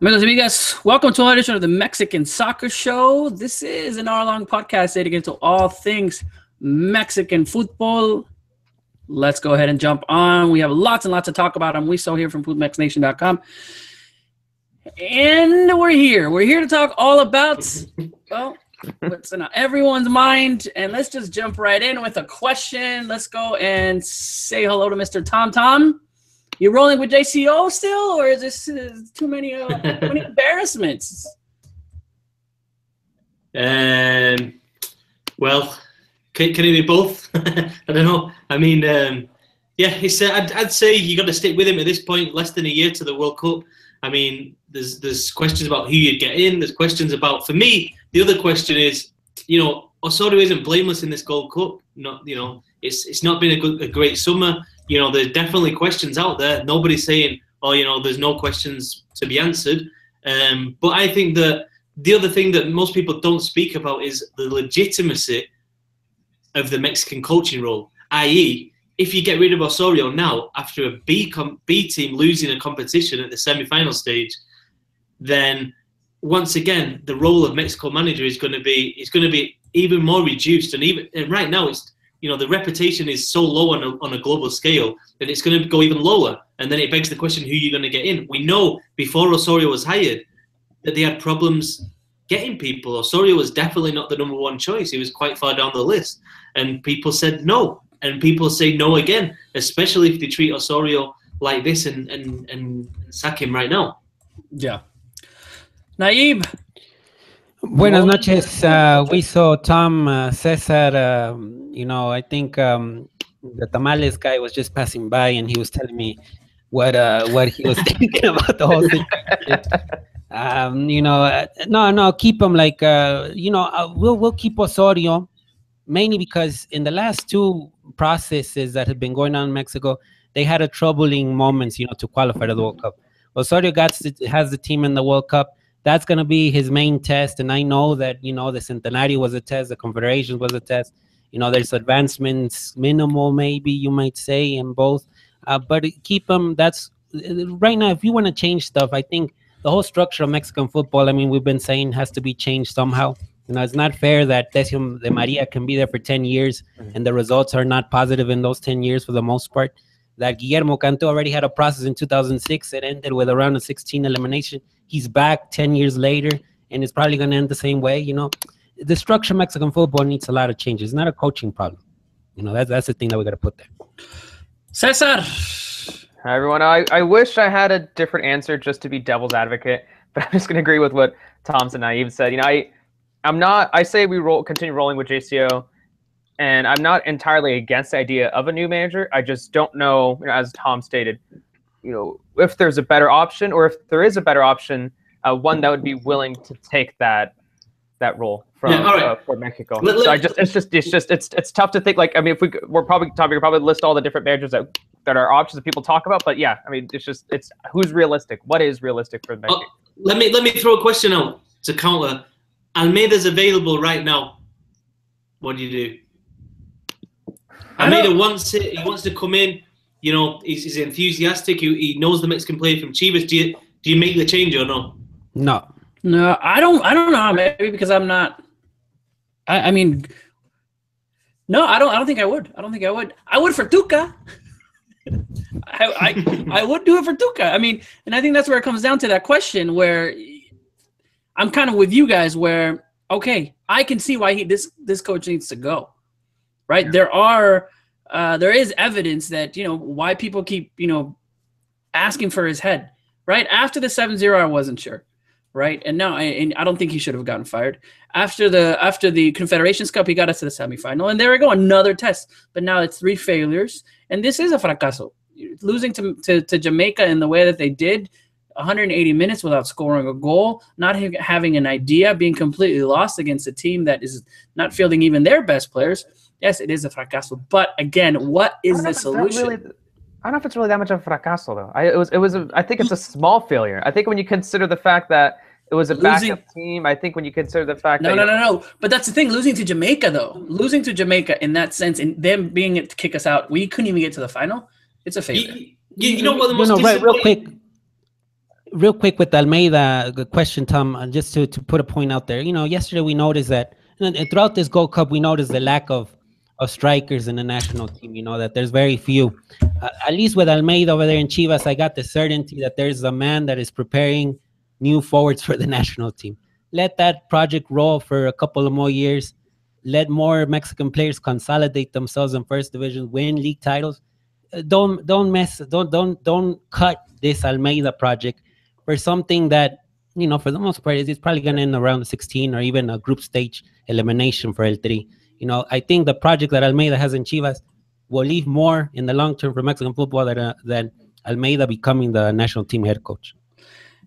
Amigos, amigas, welcome to another edition of the Mexican Soccer Show. This is an hour-long podcast dedicated to all things Mexican football. Let's go ahead and jump on. We have lots and lots to talk about. I'm Wiso here from FoodMexNation.com. And we're here. We're here to talk all about, well, what's in everyone's mind. And let's just jump right in with a question. Let's go and say hello to Mr. Tom Tom. You rolling with JCO still, or is this too many embarrassments? Well, can it be both? I don't know. I mean, yeah, I'd say you got to stick with him at this point. Less than a year to the World Cup. I mean, there's questions about who you'd get in. There's questions about, for me, the other question is, Osorio isn't blameless in this Gold Cup. It's not been a great summer. There's definitely questions out there. Nobody's saying, there's no questions to be answered. But I think that the other thing that most people don't speak about is the legitimacy of the Mexican coaching role. I.e., if you get rid of Osorio now after a B team losing a competition at the semi-final stage, then once again the role of Mexico manager is going to be even more reduced. And right now it's the reputation is so low on a global scale that it's going to go even lower. And then it begs the question, who you're going to get in. We know before Osorio was hired that they had problems getting people. Osorio was definitely not the number one choice. He was quite far down the list. And people said no. And people say no again, especially if they treat Osorio like this and sack him right now. Yeah. Naib. Buenas noches. We saw Tom, Cesar. I think the tamales guy was just passing by, and he was telling me what he was thinking about the whole thing. No, keep him like we'll keep Osorio, mainly because in the last two processes that have been going on in Mexico, they had a troubling moments, to qualify to the World Cup. Osorio has the team in the World Cup. That's going to be his main test. And I know that, the Centenario was a test. The Confederations was a test. There's advancements, minimal, maybe you might say, in both. But keep them. That's right now, if you want to change stuff, I think the whole structure of Mexican football, we've been saying has to be changed somehow. It's not fair that Decio de Maria can be there for 10 years and the results are not positive in those 10 years for the most part. That Guillermo Canto already had a process in 2006. It ended with a round of 16 elimination. He's back 10 years later, and it's probably going to end the same way. The structure of Mexican football needs a lot of changes. It's not a coaching problem. That's the thing that we got to put there. Cesar. Hi, everyone. I wish I had a different answer just to be devil's advocate, but I'm just going to agree with what Tom's and Naive said. I say we continue rolling with JCO. And I'm not entirely against the idea of a new manager. I just don't know, as Tom stated, if there's a better option, or if there is a better option, one that would be willing to take that role from for Mexico. So it's tough to think. We're probably list all the different managers that are options that people talk about. But yeah, it's who's realistic. What is realistic for Mexico? Let me throw a question out to counter. Almeida's available right now. What do you do? Almeida wants it. He wants to come in. He's enthusiastic. He knows the Mexican player from Chivas. Do you make the change or no? No, I don't know. Maybe because I'm not. No, I don't think I would. I would for Tuca. I would do it for Tuca. And I think that's where it comes down to that question where I'm kind of with you guys. Where I can see why this coach needs to go. Right, there is evidence that why people keep asking for his head. Right after the 7-0, I wasn't sure. Right, and now I don't think he should have gotten fired. After the Confederations Cup, he got us to the semifinal, and there we go, another test. But now it's 3 failures, and this is a fracaso. Losing to Jamaica in the way that they did, 180 minutes without scoring a goal, not having an idea, being completely lost against a team that is not fielding even their best players. Yes, it is a fracaso. But again, what is the solution? I don't know if it's really that much of a fracaso, though. I think it's a small failure. I think when you consider the fact that it was a backup team, I think when you consider the fact that... No. But that's the thing. Losing to Jamaica, though. Losing to Jamaica in that sense, and them being it to kick us out, we couldn't even get to the final. It's a failure. You know what the most real quick. real quick with Almeida, the question, Tom, just to put a point out there. Yesterday we noticed that and throughout this Gold Cup, we noticed the lack of strikers in the national team. That there's very few. At least with Almeida over there in Chivas, I got the certainty that there's a man that is preparing new forwards for the national team. Let that project roll for a couple of more years. Let more Mexican players consolidate themselves in first division, win league titles. Don't cut this Almeida project for something that, for the most part, it's probably going to end around 16 or even a group stage elimination for El Tri. I think the project that Almeida has in Chivas will leave more in the long term for Mexican football than Almeida becoming the national team head coach.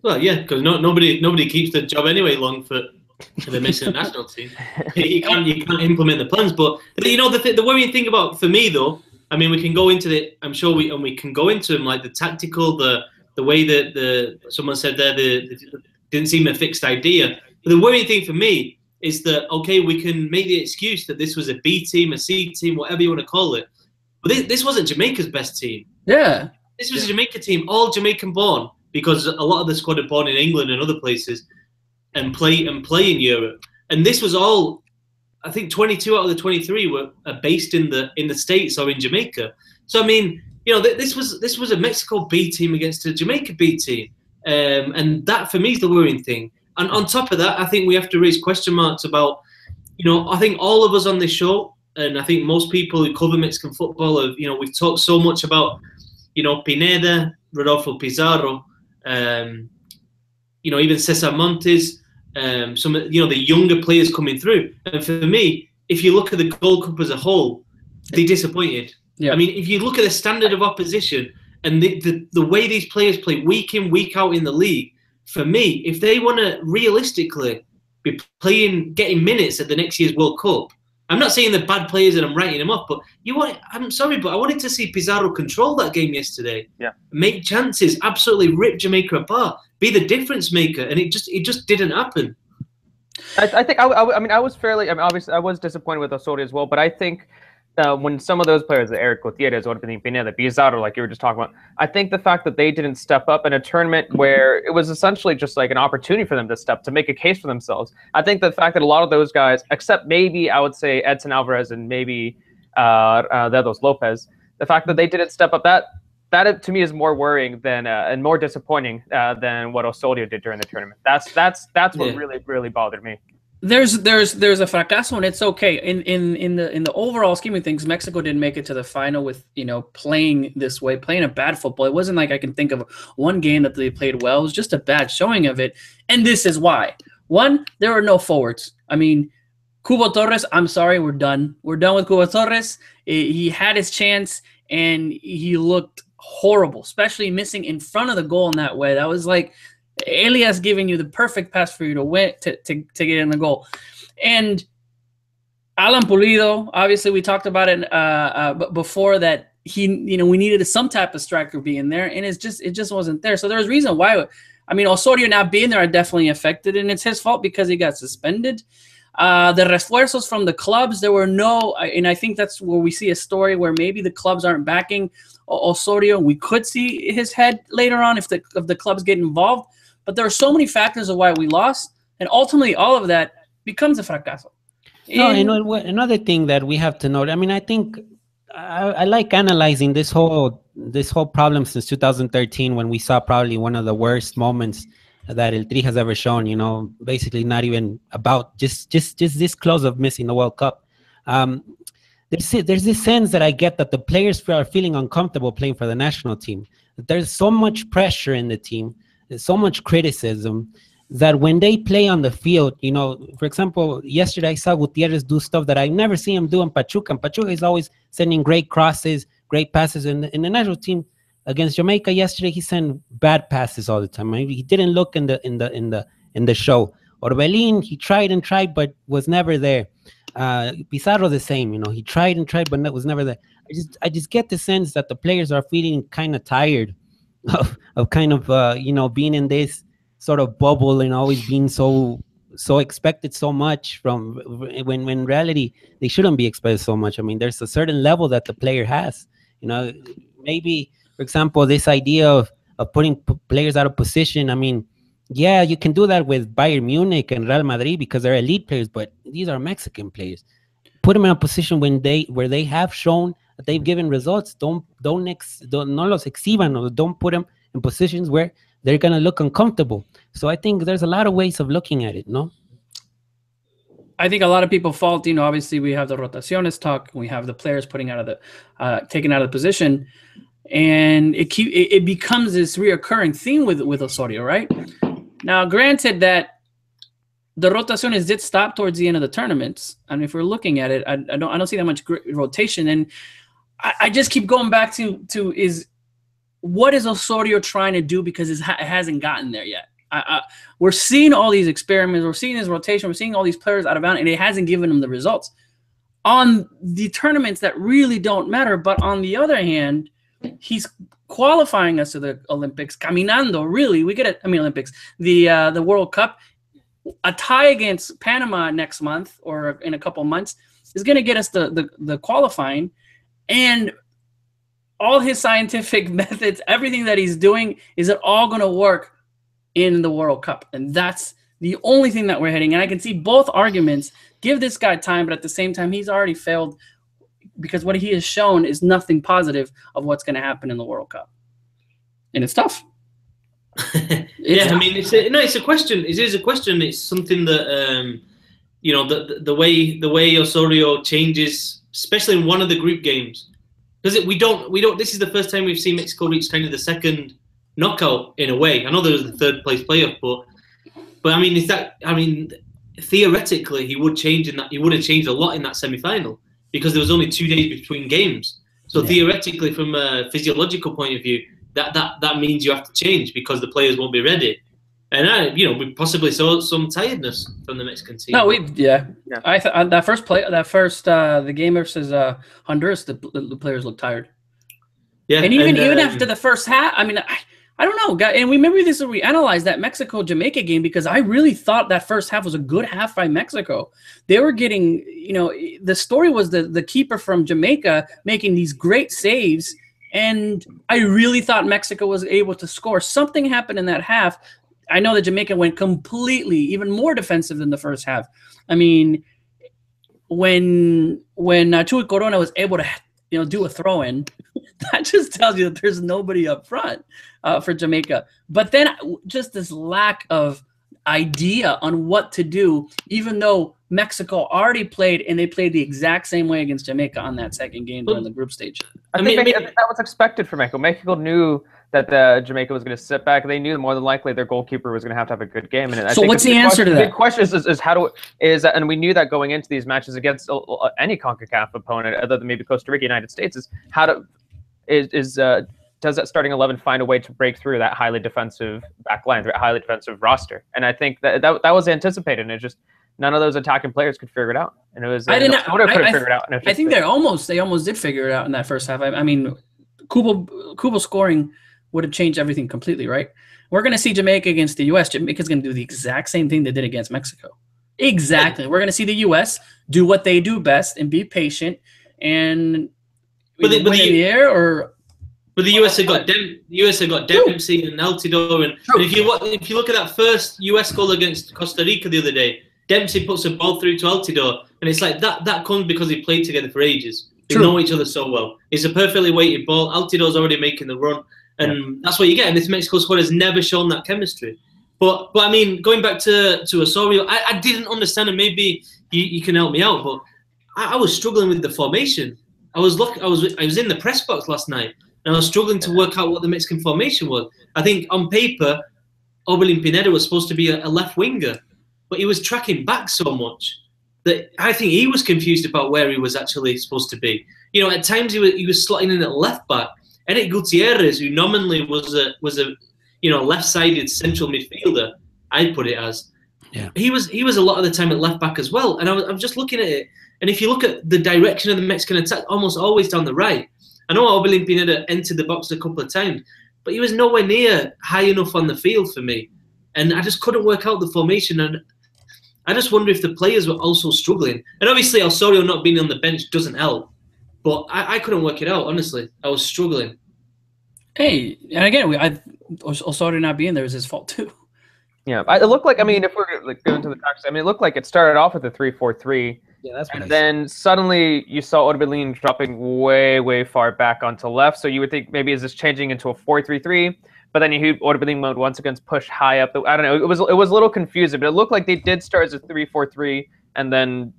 Well, yeah, because nobody keeps the job anyway long for the Mexican national team. You can't implement the plans. But the worrying thing about for me though, I mean, we can go into it. I'm sure we can go into them like the tactical, the way that someone said there, didn't seem a fixed idea. But the worrying thing for me is that okay, we can make the excuse that this was a B team, a C team, whatever you want to call it. But this wasn't Jamaica's best team. Yeah, this was a Jamaica team, all Jamaican born, because a lot of the squad are born in England and other places, and play in Europe. And this was all, I think 22 out of the 23 were based in the States or in Jamaica. So I mean, this was a Mexico B team against a Jamaica B team, and that for me is the worrying thing. And on top of that, I think we have to raise question marks about, I think all of us on this show, and I think most people who cover Mexican football have, we've talked so much about, Pineda, Rodolfo Pizarro, even Cesar Montes, some of the younger players coming through. And for me, if you look at the Gold Cup as a whole, they disappointed. Yeah. I mean, if you look at the standard of opposition and the way these players play week in, week out in the league, for me, if they want to realistically be getting minutes at the next year's World Cup, I'm not saying they're bad players and I'm writing them off, but I'm sorry, but I wanted to see Pizarro control that game yesterday. Yeah. Make chances, absolutely rip Jamaica apart, be the difference maker, and it just didn't happen. I think I was fairly. I mean, obviously, I was disappointed with Osorio as well, but I think when some of those players, Eric Gutierrez or Pineda, Pizarro, like you were just talking about, I think the fact that they didn't step up in a tournament where it was essentially just like an opportunity for them to make a case for themselves. I think the fact that a lot of those guys, except maybe I would say Edson Alvarez and maybe Dedos Lopez, the fact that they didn't step up, that to me is more worrying than and more disappointing than what Osorio did during the tournament. That's what really bothered me. There's a fracaso, and it's okay. In the overall scheme of things, Mexico didn't make it to the final with playing this way, playing a bad football. It wasn't like I can think of one game that they played well. It was just a bad showing of it, and this is why. One, there were no forwards. I mean, Cubo Torres, I'm sorry, we're done. We're done with Cubo Torres. He had his chance, and he looked horrible, especially missing in front of the goal in that way. That was like Elias giving you the perfect pass for you to win to get in the goal. And Alan Pulido, obviously we talked about it before that we needed some type of striker being there, and it just wasn't there. So there's a reason why. I mean, Osorio not being there are definitely affected, and it's his fault because he got suspended. The refuerzos from the clubs, there were no, and I think that's where we see a story where maybe the clubs aren't backing Osorio. We could see his head later on if the clubs get involved. But there are so many factors of why we lost, and ultimately all of that becomes a fracaso. Another thing that we have to note, I mean, I think I like analyzing this whole problem since 2013 when we saw probably one of the worst moments that El Tri has ever shown, basically not even about just this close of missing the World Cup. There's this sense that I get that the players are feeling uncomfortable playing for the national team. There's so much pressure in the team. There's so much criticism that when they play on the field, for example, yesterday I saw Gutierrez do stuff that I've never seen him do in Pachuca. And Pachuca is always sending great crosses, great passes. In the national team against Jamaica yesterday, he sent bad passes all the time. He didn't look in the show. Orbelin, he tried and tried, but was never there. Pizarro the same. He tried and tried, but was never there. I just get the sense that the players are feeling kind of tired of kind of being in this sort of bubble and always being so expected so much from when in reality they shouldn't be expected so much. I mean, there's a certain level that the player has. Maybe, for example, this idea of putting players out of position. I mean, yeah, you can do that with Bayern Munich and Real Madrid because they're elite players, but these are Mexican players. Put them in a position where they have shown that they've given results. Don't no los exhiban, or don't put them in positions where they're gonna look uncomfortable. So I think there's a lot of ways of looking at it, no? I think a lot of people fault, obviously we have the rotaciones talk, we have the players putting out of the taken out of the position, and it becomes this reoccurring theme with Osorio, right? Now, granted that the rotaciones did stop towards the end of the tournaments, and if we're looking at it, I don't see that much rotation, and I just keep going back to is what is Osorio trying to do, because it hasn't gotten there yet. We're seeing all these experiments, we're seeing his rotation, we're seeing all these players out of bounds, and it hasn't given him the results on the tournaments that really don't matter. But on the other hand, he's qualifying us to the Olympics, caminando, really. We get it. I mean, Olympics, the World Cup. A tie against Panama next month or in a couple months is going to get us the qualifying, and all his scientific methods, everything that he's doing, is it all going to work in the World Cup? And that's the only thing that we're hitting. And I can see both arguments. Give this guy time, but at the same time, he's already failed, because what he has shown is nothing positive of what's going to happen in the World Cup. And it's tough. I mean, it's a question. It is a question. It's something that the way Osorio changes, especially in one of the group games, because we don't. This is the first time we've seen Mexico reach kind of the second knockout in a way. I know there was the third place playoff, but I mean, theoretically he would change in that. He would have changed a lot in that semi-final because there was only 2 days between games. So theoretically, from a physiological point of view, that means you have to change because the players won't be ready. And we possibly saw some tiredness from the Mexican team. No, I thought the game versus Honduras, the players looked tired. Yeah, and even after the first half, I mean, I don't know, and we analyzed that Mexico-Jamaica game, because I really thought that first half was a good half by Mexico. They were getting, the story was the keeper from Jamaica making these great saves, and I really thought Mexico was able to score. Something happened in that half. I know that Jamaica went completely, even more defensive than the first half. I mean, when Chuy Corona was able to do a throw-in, that just tells you that there's nobody up front for Jamaica. But then just this lack of idea on what to do, even though Mexico already played, and they played the exact same way against Jamaica on that second game during the group stage. I think that was expected for Mexico. Mexico knew that Jamaica was going to sit back. They knew more than likely their goalkeeper was going to have a good game. And so what's the answer to that? The big question is and we knew that going into these matches against any CONCACAF opponent, other than maybe Costa Rica, United States, does that starting 11 find a way to break through that highly defensive back line, that highly defensive roster? And I think that was anticipated, and it just none of those attacking players could figure it out. And it was couldn't figure it out. I think they almost did figure it out in that first half. I mean, Kubo scoring would have changed everything completely, right? We're going to see Jamaica against the U.S. Jamaica's going to do the exact same thing they did against Mexico. Exactly. We're going to see the U.S. do what they do best and be patient and win in the air or. But the US have got Dempsey and Altidore, and if you look at that first US goal against Costa Rica the other day, Dempsey puts a ball through to Altidore, and it's like that comes because they played together for ages. They know each other so well. It's a perfectly weighted ball. Altidore's already making the run, and that's what you get. And this Mexico squad has never shown that chemistry. But I mean, going back to Osorio, I didn't understand, and maybe you can help me out. But I was struggling with the formation. I was in the press box last night, and I was struggling to work out what the Mexican formation was. I think on paper, Orbelin Pineda was supposed to be a left winger, but he was tracking back so much that I think he was confused about where he was actually supposed to be. At times he was slotting in at left back. Eric Gutierrez, who nominally was a left-sided central midfielder, I'd put it as. Yeah. He was a lot of the time at left back as well. And I'm just looking at it, and if you look at the direction of the Mexican attack, almost always down the right. I know Orbelin Pineda entered the box a couple of times, but he was nowhere near high enough on the field for me. And I just couldn't work out the formation. And I just wonder if the players were also struggling. And obviously Osorio not being on the bench doesn't help. But I couldn't work it out, honestly. I was struggling. Hey, and again, Osorio not being there is his fault too. Yeah, it looked like, I mean, if we're like going to the tactics, I mean, it looked like it started off with a 3-4-3. Yeah, that's what and then suddenly you saw Orbelin dropping way far back onto left. So you would think maybe is this changing into a 4-3-3? But then you hear Orbelin mode once again push high up. I don't know. It was a little confusing, but it looked like they did start as a 3-4-3, and then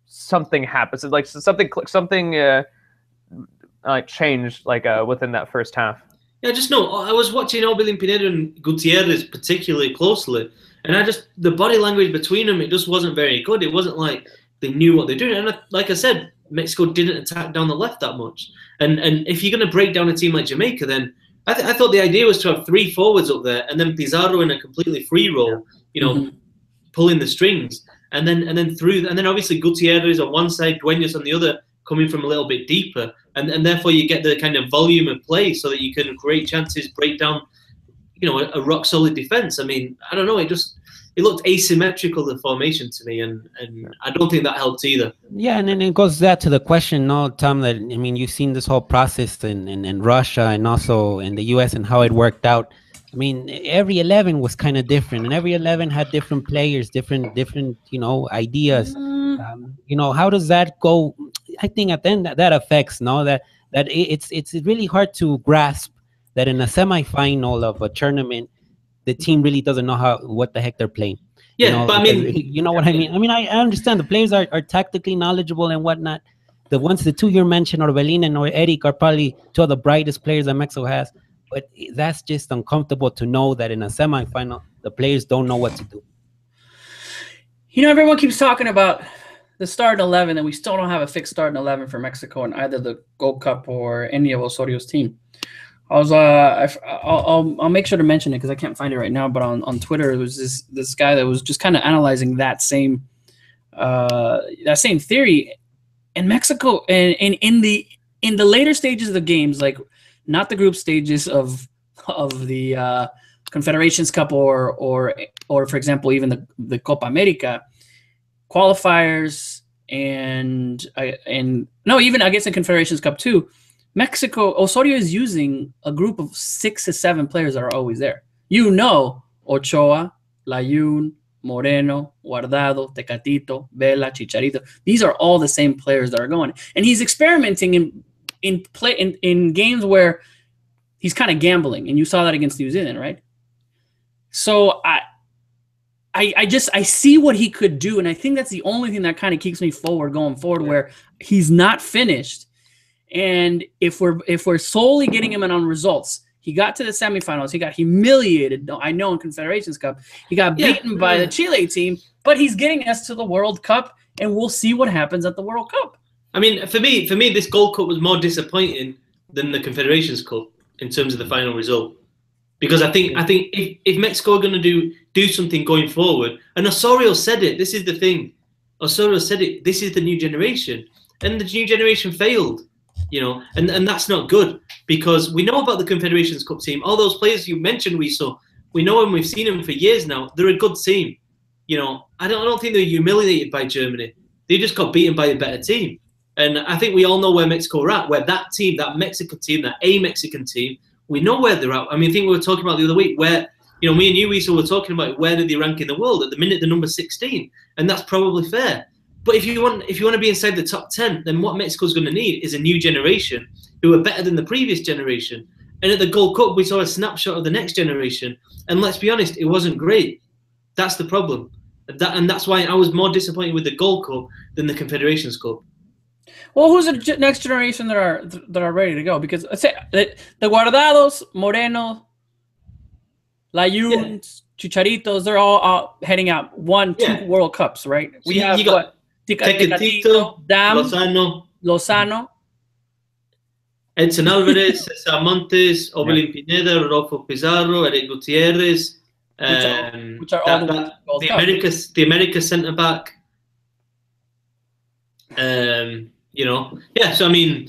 something happens. Like something changed within that first half. Yeah, just no. I was watching Orbelin Pineda and Gutierrez particularly closely, and the body language between them, it just wasn't very good. It wasn't like they knew what they're doing. And like I said, Mexico didn't attack down the left that much. And if you're going to break down a team like Jamaica, then I thought the idea was to have 3 forwards up there and then Pizarro in a completely free role, pulling the strings, and then obviously Gutierrez on one side, Dueñas on the other, coming from a little bit deeper, and therefore you get the kind of volume of play so that you can create chances, break down, a rock solid defense. I mean, I don't know, it looked asymmetrical, the formation, to me, and I don't think that helped either. Yeah, and then it goes back to the question, no, Tom, that, I mean, you've seen this whole process in Russia and also in the US and how it worked out. I mean, every 11 was kind of different, and every 11 had different players, different ideas. How does that go? I think at the end that affects, that it's really hard to grasp that in a semifinal of a tournament, the team really doesn't know what the heck they're playing. Yeah, but I mean, you know what I mean? I mean, I understand the players are tactically knowledgeable and whatnot. The 2 you mentioned, Orbelin and Eric, are probably 2 of the brightest players that Mexico has. But that's just uncomfortable to know that in a semifinal, the players don't know what to do. Everyone keeps talking about the starting 11, and we still don't have a fixed starting 11 for Mexico in either the Gold Cup or any of Osorio's team. I'll make sure to mention it because I can't find it right now. But on Twitter, there was this guy that was just kind of analyzing that same theory. And Mexico, and in the later stages of the games, like not the group stages of the Confederations Cup or for example even the Copa America qualifiers and even I guess the Confederations Cup too. Mexico, Osorio is using a group of 6 to 7 players that are always there. Ochoa, Layún, Moreno, Guardado, Tecatito, Vela, Chicharito. These are all the same players that are going. And he's experimenting in games where he's kind of gambling, and you saw that against New Zealand, right? So I see what he could do, and I think that's the only thing that kind of keeps me going forward, where he's not finished. And if we're solely getting him in on results, he got to the semifinals. He got humiliated. I know in Confederations Cup, he got beaten by the Chile team, but he's getting us to the World Cup, and we'll see what happens at the World Cup. I mean, for me, this Gold Cup was more disappointing than the Confederations Cup in terms of the final result, because I think if Mexico are going to do something going forward, and Osorio said it. This is the thing. Osorio said it. This is the new generation, and the new generation failed. And that's not good, because we know about the Confederations Cup team. All those players you mentioned, we know them. We've seen them for years now. They're a good team. I don't think they're humiliated by Germany. They just got beaten by a better team. And I think we all know where Mexico are at, where that team, that Mexican team, a Mexican team, we know where they're at. I mean, I think we were talking about the other week where, me and you, Wiesel, were talking about where do they rank in the world. At the minute, they're number 16. And that's probably fair. But if you want to be inside the top 10, then what Mexico's going to need is a new generation who are better than the previous generation. And at the Gold Cup, we saw a snapshot of the next generation. And let's be honest, it wasn't great. That's the problem. And that's why I was more disappointed with the Gold Cup than the Confederations Cup. Well, who's the next generation that are ready to go? Because let's say the Guardados, Moreno, Layún, Chicharitos, they're all heading out 1-2 World Cups, right? We have got Tecatito, Dam, Lozano, Edson Alvarez, Cesar Montes, Orbelin Pineda, Rodolfo Pizarro, Eric Gutierrez, which are all the America centre back. So I mean,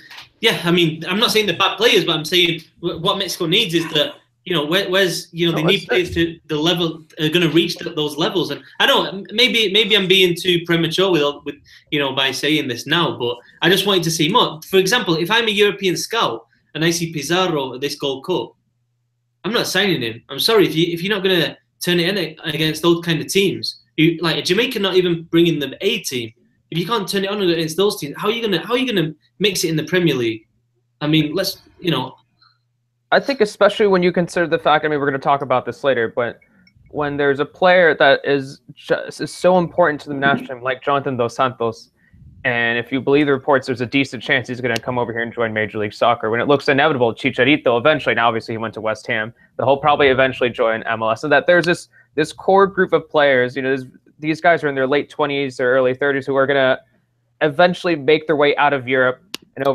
I'm not saying they're bad players, but I'm saying what Mexico needs is that, they need players to the level are going to reach those levels. And I don't, maybe I'm being too premature with by saying this now, but I just wanted to see more. For example, if I'm a European scout and I see Pizarro at this Gold Cup, I'm not signing him. I'm sorry, if you're not going to turn it in against those kind of teams, like Jamaica not even bringing the A team. If you can't turn it on against those teams, how are you gonna mix it in the Premier League? I mean, I think especially when you consider the fact, I mean, we're going to talk about this later, but when there's a player that is so important to the national team, like Jonathan Dos Santos, and if you believe the reports, there's a decent chance he's going to come over here and join Major League Soccer. When it looks inevitable, Chicharito eventually, now obviously he went to West Ham, but he'll probably eventually join MLS. And that there's this core group of players, these guys are in their late 20s or early 30s who are going to eventually make their way out of Europe and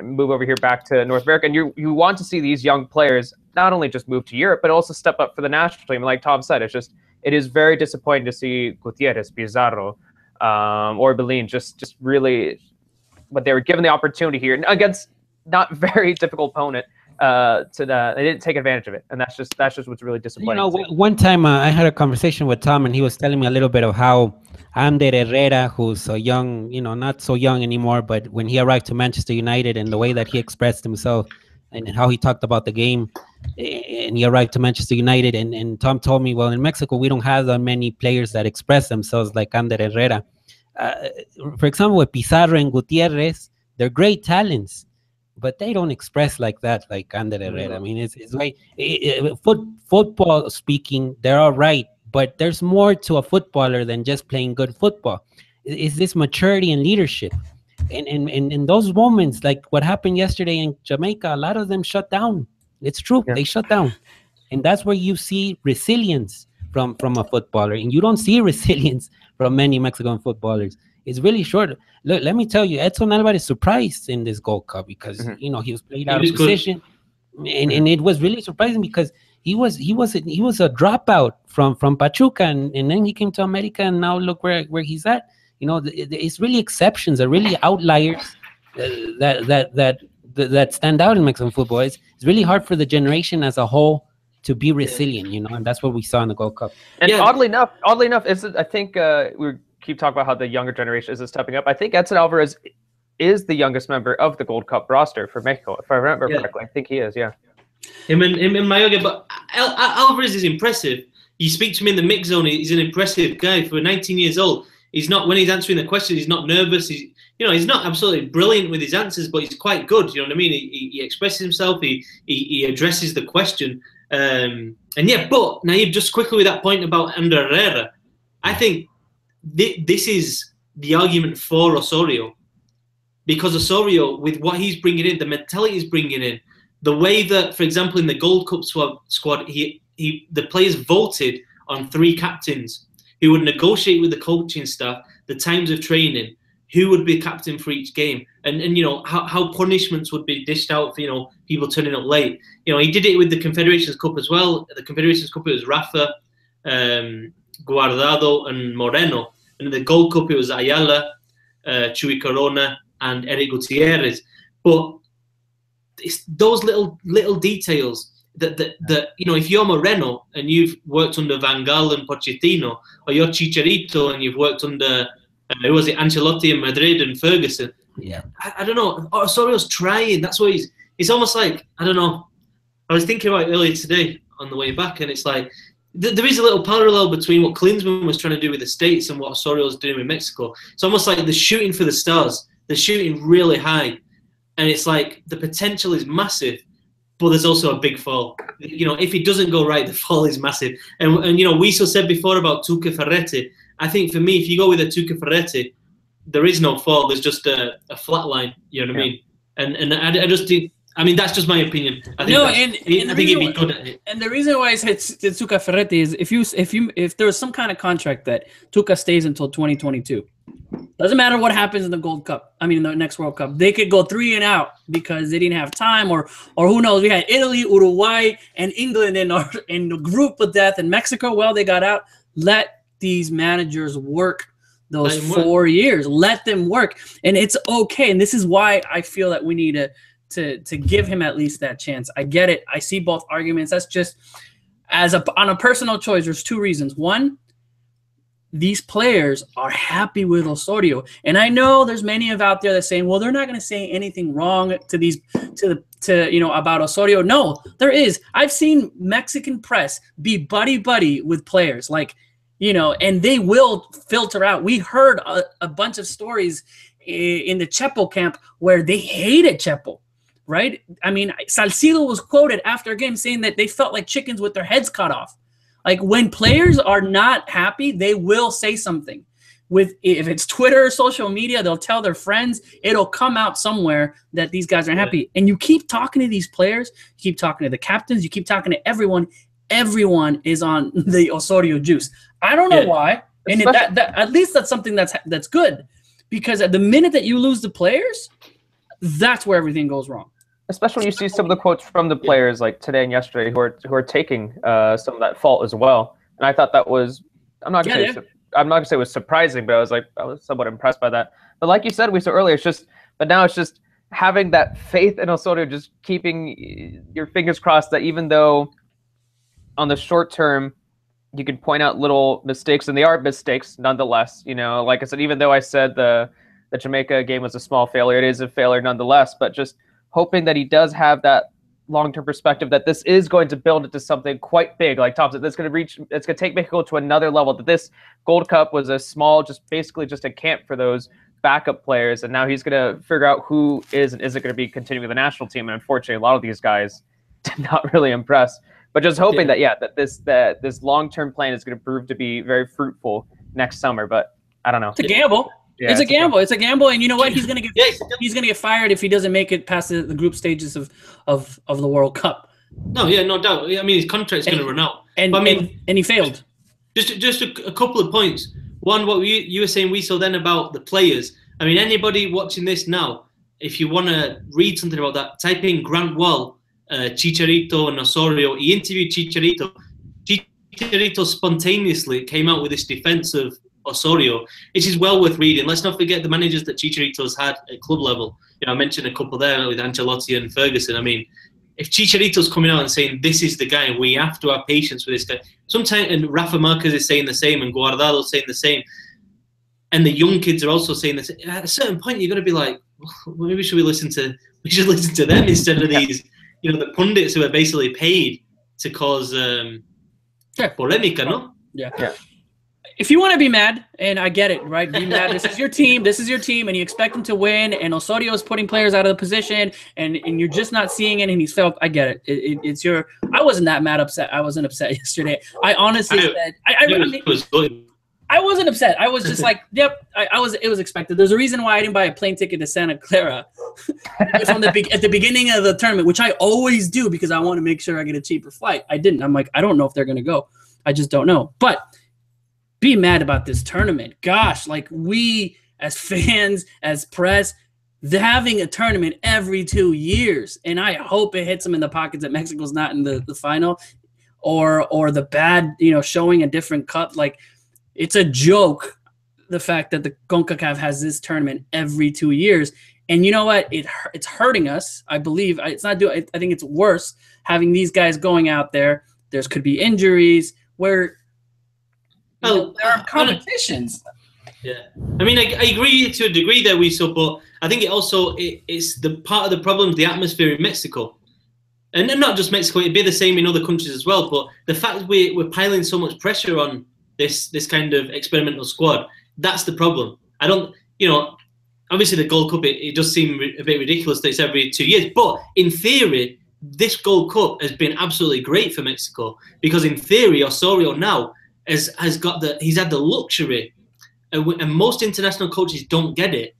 move over here back to North America. And you want to see these young players not only just move to Europe, but also step up for the national team. And like Tom said, it is very disappointing to see Gutierrez, Pizarro, or Belin just really, but they were given the opportunity here against not very difficult opponent. They didn't take advantage of it, and that's just what's really disappointing. One time I had a conversation with Tom, and he was telling me a little bit of how Ander Herrera, who's a young, not so young anymore, but when he arrived to Manchester United and the way that he expressed himself and how he talked about the game, and he arrived to Manchester United, and Tom told me, well, in Mexico we don't have that many players that express themselves like Ander Herrera. For example, with Pizarro and Gutierrez, they're great talents, but they don't express like that, like Ander Herrera. I mean, it's like football speaking, they're all right, but there's more to a footballer than just playing good football. It's this maturity and leadership. And in those moments, like what happened yesterday in Jamaica, a lot of them shut down. It's true, they shut down. And that's where you see resilience from a footballer. And you don't see resilience from many Mexican footballers. It's really short. Look, let me tell you, Edson Alvarez surprised in this Gold Cup because he was played out of position, and it was really surprising because he was a dropout from Pachuca, and then he came to America, and now look where he's at. It's really exceptions, are really outliers that stand out in Mexican football. It's really hard for the generation as a whole to be resilient, and that's what we saw in the Gold Cup. And oddly enough, I think we keep talking about how the younger generation is stepping up. I think Edson Alvarez is the youngest member of the Gold Cup roster for Mexico, if I remember correctly. I think he is, yeah. Him and Mayorga, but Alvarez is impressive. You speak to him in the mix zone, he's an impressive guy for 19 years old. He's not, when he's answering the questions, he's not nervous. He's not absolutely brilliant with his answers, but he's quite good. You know what I mean? He expresses himself. He addresses the question. But Naib, just quickly with that point about Ander Herrera, I think this is the argument for Osorio, because Osorio, with what he's bringing in, the mentality he's bringing in, the way that, for example, in the Gold Cup squad, the players voted on 3 captains who would negotiate with the coaching staff the times of training, who would be captain for each game, and how punishments would be dished out for people turning up late. He did it with the Confederations Cup as well. The Confederations Cup, it was Rafa, Guardado, and Moreno, and in the Gold Cup it was Ayala, Chuy Corona, and Eric Gutierrez. But it's those little details that if you're Moreno and you've worked under Van Gaal and Pochettino, or you're Chicharito and you've worked under Ancelotti in Madrid and Ferguson. Yeah, I don't know. Osorio's trying. That's why he's almost like, I don't know. I was thinking about it earlier today on the way back, and it's like there is a little parallel between what Klinsmann was trying to do with the States and what Osorio's doing with Mexico. It's almost like they're shooting for the stars. They're shooting really high, and it's like the potential is massive, but there's also a big fall. If it doesn't go right, the fall is massive. And we so said before about Tuca Ferretti. I think for me, if you go with a Tuca Ferretti, there is no fall. There's just a flat line. You know what I mean? And I just think, that's just my opinion. I think he'd be good at it. And the reason why I said Tuca Ferretti is if there was some kind of contract that Tuca stays until 2022, doesn't matter what happens in the Gold Cup. The next World Cup, they could go 3 and out because they didn't have time, or who knows? We had Italy, Uruguay, and England in the group of death, and Mexico. Well, they got out. Let these managers work those 4 years. Let them work, and it's okay. And this is why I feel that we need to give him at least that chance. I get it. I see both arguments. That's just on a personal choice. There's 2 reasons. One, these players are happy with Osorio. And I know there's many of out there that saying, well, they're not going to say anything wrong to about Osorio. No, there is. I've seen Mexican press be buddy with players, like, and they will filter out. We heard a bunch of stories in the Chepo camp where they hated Chepo, right? I mean, Salcido was quoted after a game saying that they felt like chickens with their heads cut off. Like, when players are not happy, they will say something. If it's Twitter or social media, they'll tell their friends. It'll come out somewhere that these guys are happy. And you keep talking to these players, you keep talking to the captains, you keep talking to everyone. Everyone is on the Osorio juice. I don't know why. And that at least that's something that's good, because at the minute that you lose the players, that's where everything goes wrong. Especially when you see some of the quotes from the players like today and yesterday who are taking some of that fault as well. And I thought that was, I'm not gonna say it was surprising, but I was somewhat impressed by that. But like you said, we saw earlier, now it's just having that faith in Osorio, just keeping your fingers crossed that even though on the short term you can point out little mistakes, and they are mistakes nonetheless. Like I said, even though I said the Jamaica game was a small failure, it is a failure nonetheless. But just hoping that he does have that long-term perspective, that this is going to build into something quite big. Like Tom said, it's going to take Mexico to another level. That this Gold Cup was a small, basically just a camp for those backup players, and now he's going to figure out who is and isn't going to be continuing the national team. And unfortunately, a lot of these guys did not really impress. But just hoping that this long-term plan is going to prove to be very fruitful next summer. But I don't know. It's a gamble. Yeah, it's a gamble. It's a gamble, and you know what? He's gonna get fired if he doesn't make it past the group stages of the World Cup. No, no doubt. I mean, his contract's going to run out. And he failed. Just a couple of points. One, what you were saying, we saw then about the players. I mean, anybody watching this now, if you want to read something about that, type in Grant Wall, Chicharito and Osorio. He interviewed Chicharito. Chicharito spontaneously came out with this defense of Osorio, which is well worth reading. Let's not forget the managers that Chicharito's had at club level. I mentioned a couple there with Ancelotti and Ferguson. I mean, if Chicharito's coming out and saying this is the guy, we have to have patience with this guy. Sometimes, and Rafa Marquez is saying the same, and Guardado's saying the same, and the young kids are also saying this. At a certain point, you're going to be like, well, maybe we should listen to them instead of these, the pundits who are basically paid to cause polemica, no? Yeah. If you want to be mad, and I get it, right? Be mad. This is your team, and you expect them to win, and Osorio is putting players out of the position, and you're just not seeing it, and he's failed. I get it. It's your. I wasn't that mad upset. I wasn't upset yesterday. I honestly said, I wasn't upset. I was just like, yep. It was expected. There's a reason why I didn't buy a plane ticket to Santa Clara at the beginning of the tournament, which I always do because I want to make sure I get a cheaper flight. I didn't. I'm like, I don't know if they're gonna go. I just don't know, but. Be mad about this tournament. Gosh, like we as fans, as press, they're having a tournament every 2 years. And I hope it hits them in the pockets that Mexico's not in the final or the bad, showing a different cup. Like, it's a joke, the fact that the CONCACAF has this tournament every 2 years. And you know what? It's hurting us, I believe. I think it's worse having these guys going out there. Could be injuries where there are competitions. Yeah, I mean, I agree to a degree there, but I think it's the part of the problem, the atmosphere in Mexico, and not just Mexico. It'd be the same in other countries as well. But the fact we're piling so much pressure on this kind of experimental squad, that's the problem. I don't, obviously the Gold Cup, it does seem a bit ridiculous that it's every 2 years, but in theory, this Gold Cup has been absolutely great for Mexico because in theory, Osorio now. He's had the luxury, and most international coaches don't get it.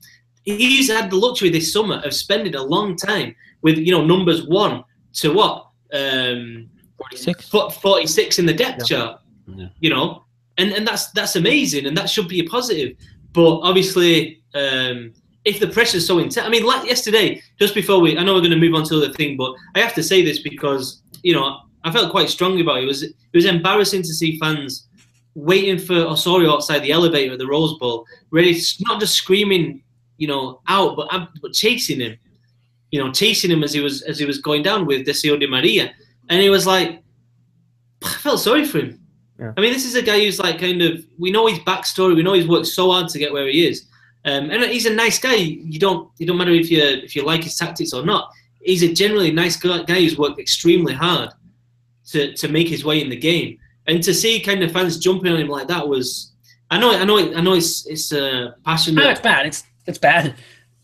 He's had the luxury this summer of spending a long time with numbers 1 to what 46 in the depth chart. Yeah. And that's amazing, and that should be a positive. But obviously, if the pressure's so intense, I mean, like yesterday, just before I know we're going to move on to the other thing, but I have to say this because I felt quite strongly about it. It was embarrassing to see fans waiting for Osorio outside the elevator at the Rose Bowl, ready, not just screaming, out, but chasing him, chasing him as he was going down with Deseo Di Maria, and he was like, I felt sorry for him. I mean, this is a guy who's like we know his backstory. We know he's worked so hard to get where he is. And he's a nice guy. You don't matter if you like his tactics or not. He's a generally nice guy who's worked extremely hard to make his way in the game. And to see kind of fans jumping on him like that was, I know it's passionate. No, it's bad. It's bad.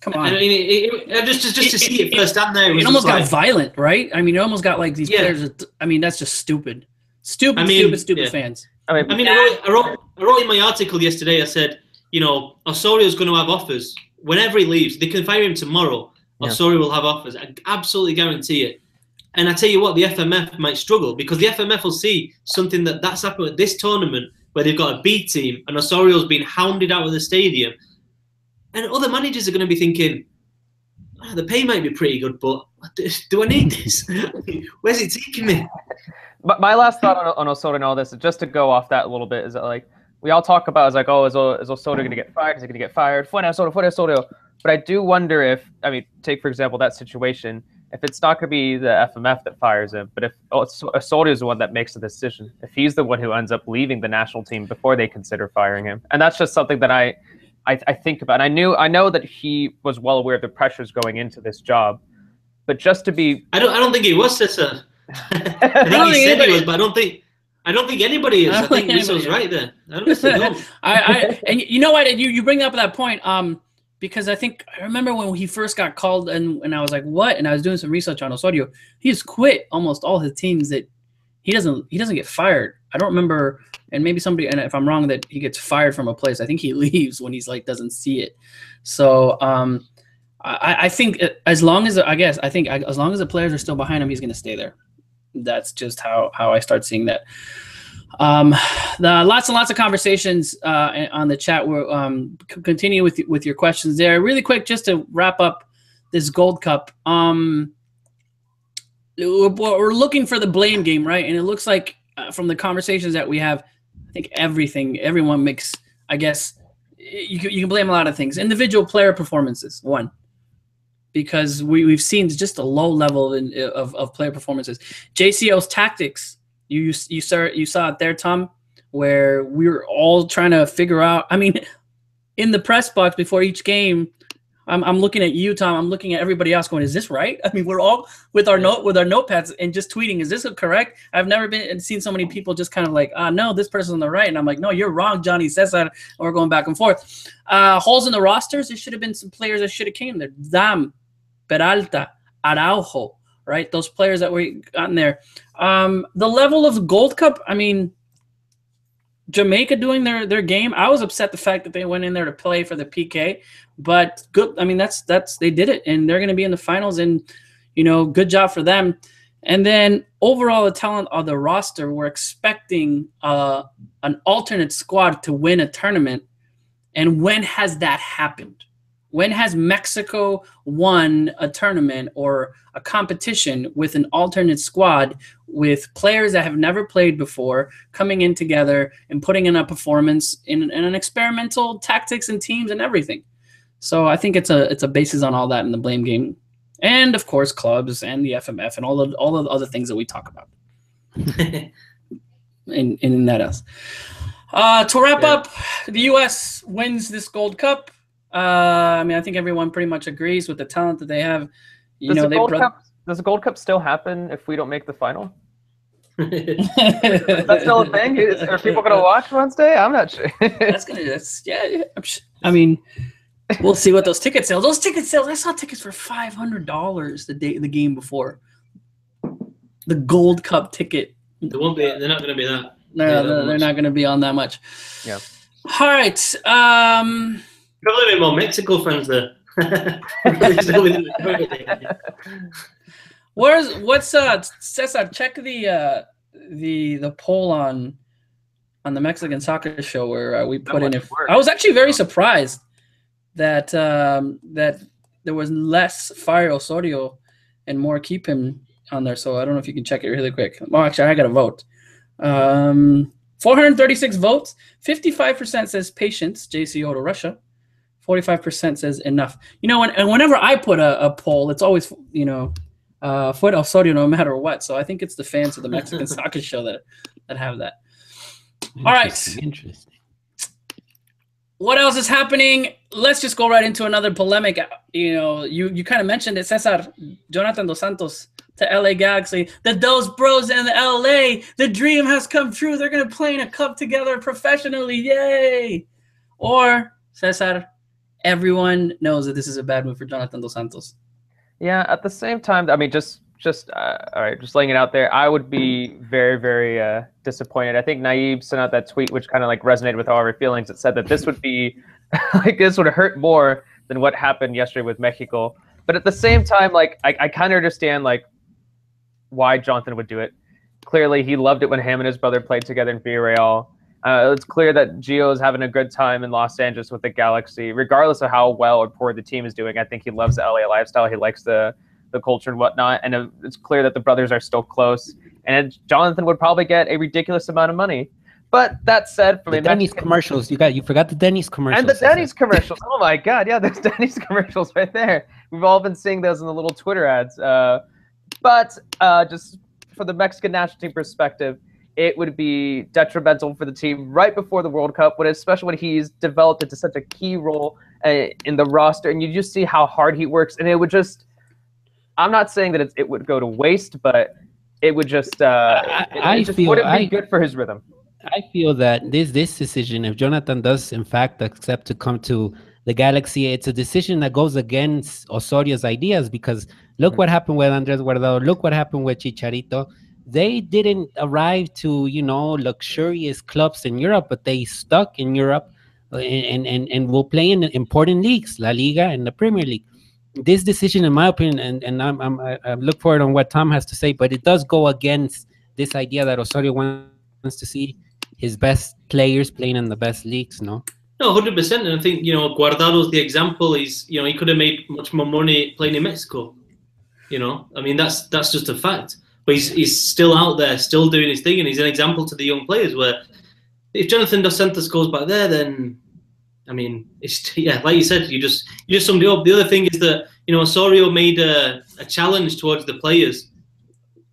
Come on. I mean, just to see it firsthand there. It almost got violent, right? I mean, it almost got like these players. I mean, that's just stupid. Stupid fans. I mean, I wrote in my article yesterday. I said, Osorio's going to have offers whenever he leaves. They can fire him tomorrow. Osorio will have offers. I absolutely guarantee it. And I tell you what, the FMF might struggle because the FMF will see something that's happened at this tournament where they've got a B team and Osorio's been hounded out of the stadium. And other managers are going to be thinking, the pay might be pretty good, but do I need this? Where's it taking me? But my last thought on Osorio and all this, just to go off that a little bit, is that like we all talk about is Osorio going to get fired? Is he going to get fired? Fuera Osorio. But I do wonder if, take for example that situation, if it's not going to be the FMF that fires him, but if Osorio is the one that makes the decision, if he's the one who ends up leaving the national team before they consider firing him, and that's just something that I think about. And I know that he was well aware of the pressures going into this job, but just to be, I don't think he was, Cesar. I think he said he was, but I don't think anybody is. I think Risso's right there. I honestly don't. And you know what? You bring up that point. Because I remember when he first got called and I was like, what? And I was doing some research on Osorio. He's quit almost all his teams that he doesn't get fired. I don't remember, and maybe somebody, and if I'm wrong, that he gets fired from a place. I think he leaves when he's like doesn't see it. So I think as long as the players are still behind him, he's gonna stay there. That's just how I start seeing that. Lots and lots of conversations on the chat. We'll continue with your questions there. Really quick, just to wrap up this Gold Cup. We're looking for the blame game, right? And it looks like from the conversations that we have, I think everyone makes, I guess, you can blame a lot of things. Individual player performances, one. Because we've seen just a low level of player performances. JCO's tactics, you saw it there, Tom, where we were all trying to figure out. I mean, in the press box before each game, I'm looking at you, Tom. I'm looking at everybody else, going, "Is this right?" I mean, we're all with our notepads and just tweeting, "Is this correct?" I've never seen so many people just kind of like, "No, this person's on the right," and I'm like, "No, you're wrong, Johnny says that," and we're going back and forth. Holes in the rosters. There should have been some players that should have came there. Dam, Peralta, Araujo, right? Those players that we got in there. The level of Gold Cup, I mean, Jamaica doing their game. I was upset the fact that they went in there to play for the PK, but good. I mean, that's they did it, and they're going to be in the finals, and good job for them. And then overall, the talent of the roster, we're expecting an alternate squad to win a tournament. And when has that happened? When has Mexico won a tournament or a competition with an alternate squad with players that have never played before coming in together and putting in a performance in an experimental tactics and teams and everything? So I think it's a basis on all that in the blame game, and of course clubs and the FMF and all the other things that we talk about. in that else. To wrap up, the U.S. wins this Gold Cup. I mean, I think everyone pretty much agrees with the talent that they have. Does the Gold Cup still happen if we don't make the final? Is that still a thing? Are people going to watch Wednesday? I'm not sure. I mean, we'll see what those ticket sales. Those ticket sales, I saw tickets for $500 the game before. The Gold Cup ticket. They're not going to be that. No, they're not going to be on that much. Yeah. All right. Probably a bit more Mexico fans there. Cesar, check the poll on the Mexican Soccer Show where we put in. I was actually very surprised that that there was less fire Osorio and more keep him on there. So I don't know if you can check it really quick. Well, actually, I got to vote. 436 votes. 55% says patience. JCO to Russia. 45% says enough. Whenever I put a poll, it's always fuera Osorio no matter what. So I think it's the fans of the Mexican Soccer Show that have that. All right. Interesting. What else is happening? Let's just go right into another polemic. You know, you kind of mentioned it, Cesar. Jonathan Dos Santos to LA Galaxy. Those bros in the LA, the dream has come true. They're going to play in a cup together professionally. Yay. Or, Cesar, everyone knows that this is a bad move for Jonathan Dos Santos. Yeah, at the same time, I mean, just all right, just laying it out there, I would be very, very disappointed. I think Naib sent out that tweet, which kind of like resonated with all our feelings. It said that this would be like this would hurt more than what happened yesterday with Mexico. But at the same time, like I kind of understand like why Jonathan would do it. Clearly, he loved it when him and his brother played together in Villarreal. It's clear that Gio is having a good time in Los Angeles with the Galaxy, regardless of how well or poor the team is doing. I think he loves the LA lifestyle. He likes the culture and whatnot, and it's clear that the brothers are still close. And Jonathan would probably get a ridiculous amount of money. But that said, from the Denny's commercials, you forgot the Denny's commercials. And the Denny's commercials. Oh my God, yeah, there's Denny's commercials right there. We've all been seeing those in the little Twitter ads. But just for the Mexican national team perspective, it would be detrimental for the team right before the World Cup, especially when he's developed into such a key role in the roster, and you just see how hard he works, and it would just. I'm not saying that it would go to waste, but it would just wouldn't be good for his rhythm. I feel that this decision, if Jonathan does in fact accept to come to the Galaxy, it's a decision that goes against Osorio's ideas, because look what happened with Andres Guardado, look what happened with Chicharito. They didn't arrive to, luxurious clubs in Europe, but they stuck in Europe and will play in important leagues, La Liga and the Premier League. This decision, in my opinion, and I look forward on what Tom has to say, but it does go against this idea that Osorio wants to see his best players playing in the best leagues, no? No, 100%. And I think, Guardado's the example. He's, he could have made much more money playing in Mexico. I mean, that's just a fact. But he's still out there, still doing his thing, and he's an example to the young players. Where if Jonathan Dos Santos goes back there, then I mean, it's like you said, you just summed it up. The other thing is that Osorio made a challenge towards the players,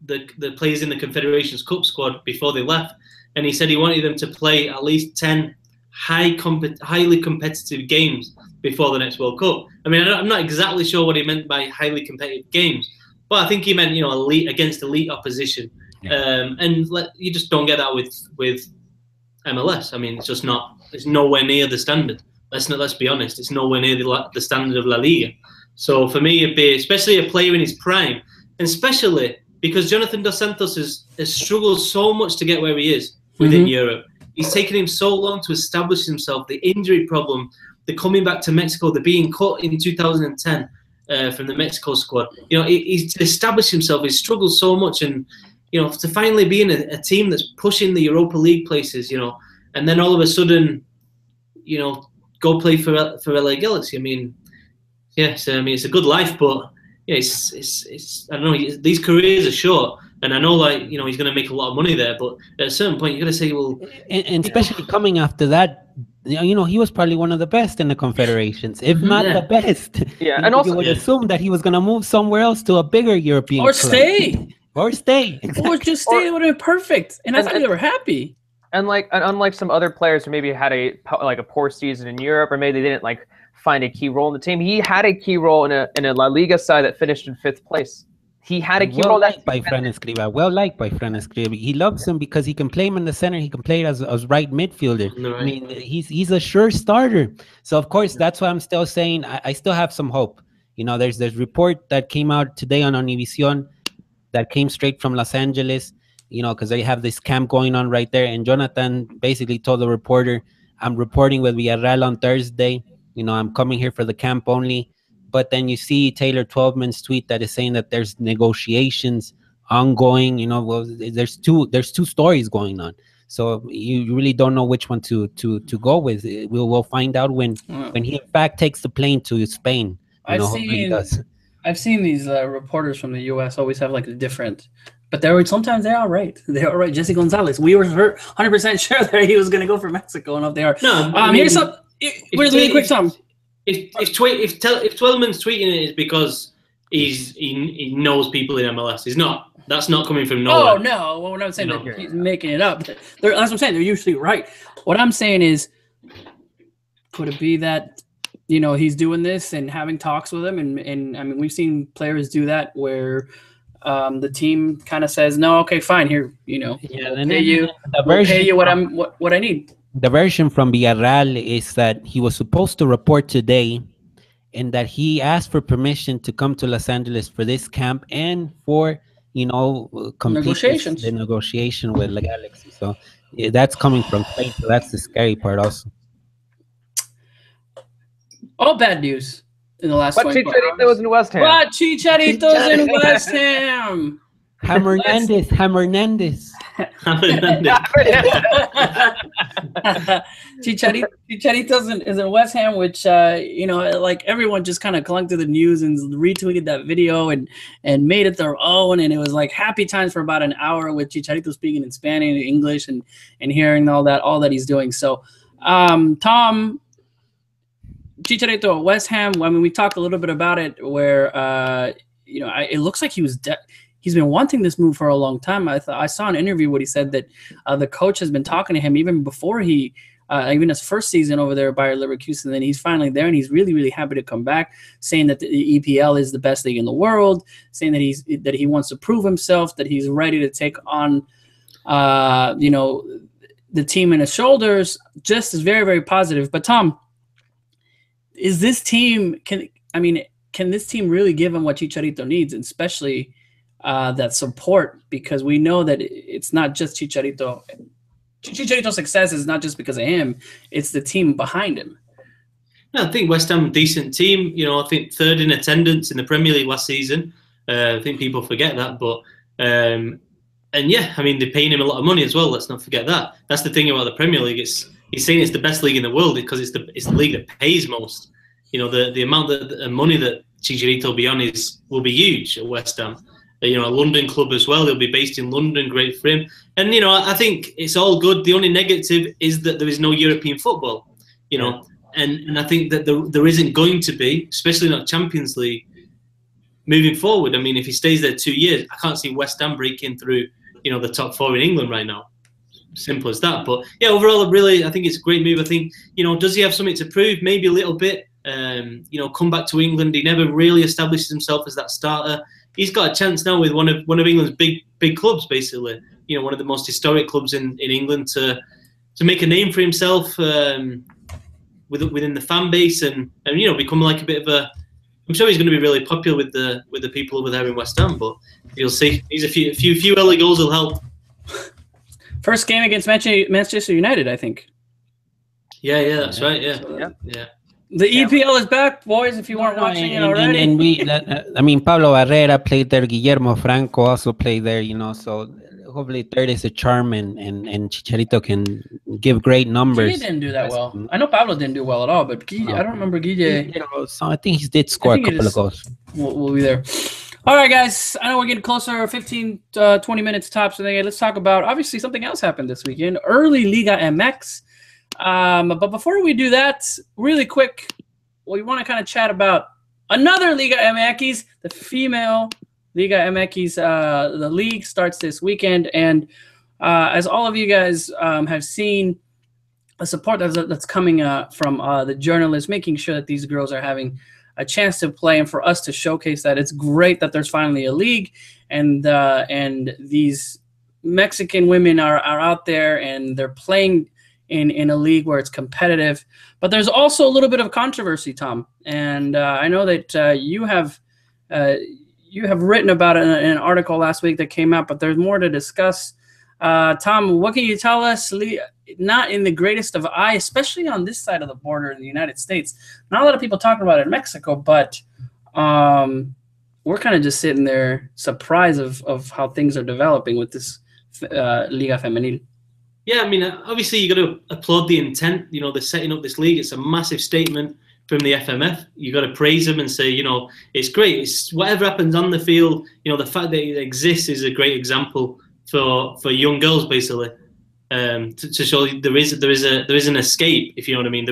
the players in the Confederations Cup squad before they left, and he said he wanted them to play at least 10 highly competitive games before the next World Cup. I mean, I'm not exactly sure what he meant by highly competitive games, but I think he meant elite against elite opposition, and you just don't get that with MLS. I mean, it's just not. It's nowhere near the standard. Let's be honest. It's nowhere near the standard of La Liga. So for me, it'd be especially a player in his prime, and especially because Jonathan Dos Santos has struggled so much to get where he is within Europe. He's taken him so long to establish himself. The injury problem, the coming back to Mexico, the being cut in 2010 from the Mexico squad. He's to establish himself. He's struggled so much, and to finally be in a team that's pushing the Europa League places, and then all of a sudden, go play for LA Galaxy. I mean, yes, I mean it's a good life, but yeah, it's I don't know. These careers are short, and I know he's going to make a lot of money there, but at a certain point, you got to say, well, and especially coming after that, he was probably one of the best in the Confederations, if not the best. Yeah, and also you would assume that he was going to move somewhere else to a bigger European or club. stay. Or stay. Exactly. Or just stay. It would have been perfect. And I thought they were happy. And unlike some other players who maybe had a poor season in Europe, or maybe they didn't find a key role in the team, he had a key role in a La Liga side that finished in 5th place. He had a key role by Fran Escriba. Well liked by Fran Escriba. He loves him because he can play him in the center. He can play as right midfielder. Right. I mean, he's a sure starter. So of course, that's why I'm still saying I still have some hope. There's this report that came out today on Univision that came straight from Los Angeles, because they have this camp going on right there. And Jonathan basically told the reporter, I'm reporting with Villarreal on Thursday. I'm coming here for the camp only. But then you see Taylor Twelveman's tweet that is saying that there's negotiations ongoing. Well, there's two stories going on. So you really don't know which one to go with. We'll find out when he in fact takes the plane to Spain. I've seen these reporters from the U.S. always have a different, but sometimes they're all right. They're all right. Jesse Gonzalez, we were 100% sure that he was going to go for Mexico, and if they are, here's some. Really quick, Tom. If Twellman's tweeting it is because he knows people in MLS. That's not coming from nowhere. Oh no, well, we're not saying that he's making it up. That's what I'm saying. They're usually right. What I'm saying is, could it be that he's doing this and having talks with him, and I mean we've seen players do that where the team kind of says, no, okay, fine, here, we'll pay you what I need. The version from Villarreal is that he was supposed to report today, and that he asked for permission to come to Los Angeles for this camp and for complete the negotiation with LigaMX. So that's coming from Spain. So that's the scary part also. All bad news in the last 24 hours. Chicharito was in West Ham. But Chicharito's in West Ham. Hernandez. Chicharito's is in West Ham, which like everyone just kind of clung to the news and retweeted that video and made it their own, and it was like happy times for about an hour with Chicharito speaking in Spanish and English and hearing all that he's doing. So Tom, Chicharito at West Ham, I mean, we talked a little bit about it where it looks like he's been wanting this move for a long time. I saw an interview where he said that the coach has been talking to him even before even his first season over there at Bayer Leverkusen. And then he's finally there, and he's really, really happy to come back, saying that the EPL is the best league in the world, saying that he wants to prove himself, that he's ready to take on, the team in his shoulders. Just is very, very positive. But Tom, is this team can this team really give him what Chicharito needs, and especially that support, because we know that it's not just Chicharito. Chicharito's success is not just because of him; it's the team behind him. I think West Ham, decent team. I think third in attendance in the Premier League last season. I think people forget that, but and yeah, I mean they're paying him a lot of money as well. Let's not forget that. That's the thing about the Premier League. He's saying it's the best league in the world because it's the league that pays most. The amount of money that Chicharito will be on will be huge at West Ham. A London club as well. He'll be based in London. Great for him. And I think it's all good. The only negative is that there is no European football. And I think that there isn't going to be, especially not Champions League, moving forward. I mean, if he stays there 2 years, I can't see West Ham breaking through the top four in England right now. Simple as that. But yeah, overall, I think it's a great move. I think does he have something to prove? Maybe a little bit. Come back to England. He never really established himself as that starter. He's got a chance now with one of England's big clubs, basically. One of the most historic clubs in England to make a name for himself within the fan base and become like a bit of a. I'm sure he's going to be really popular with the people over there in West Ham, but you'll see. He's a few early goals will help. First game against Manchester United, I think. Yeah, that's right. Yeah. The EPL is back, boys, if you weren't watching it already. And Pablo Barrera played there. Guillermo Franco also played there, so hopefully third is a charm and Chicharito can give great numbers. Guille didn't do that well. I know Pablo didn't do well at all, but Guille, I don't remember Guille. So I think he did score a couple of goals. We'll be there. All right, guys. I know we're getting closer, 15, 20 minutes tops. So let's talk about, obviously, something else happened this weekend. Early LigaMX. But before we do that, really quick, we want to kind of chat about another LigaMX, the female LigaMX. The league starts this weekend, and as all of you guys have seen, the support that's coming from the journalists, making sure that these girls are having a chance to play, and for us to showcase that. It's great that there's finally a league, and these Mexican women are out there and they're playing in a league where it's competitive. But there's also a little bit of controversy, Tom, and I know that you have written about it in an article last week that came out, but there's more to discuss. Tom, what can you tell us? Not in the greatest of eye, especially on this side of the border in the United States. Not a lot of people talking about it in Mexico, but we're kind of just sitting there surprised of how things are developing with this Liga Femenil. Yeah, I mean, obviously you got to applaud the intent. They're setting up this league. It's a massive statement from the FMF. You got to praise them and say, it's great. It's whatever happens on the field. The fact that it exists is a great example for young girls, basically, to show there is an escape. If you know what I mean.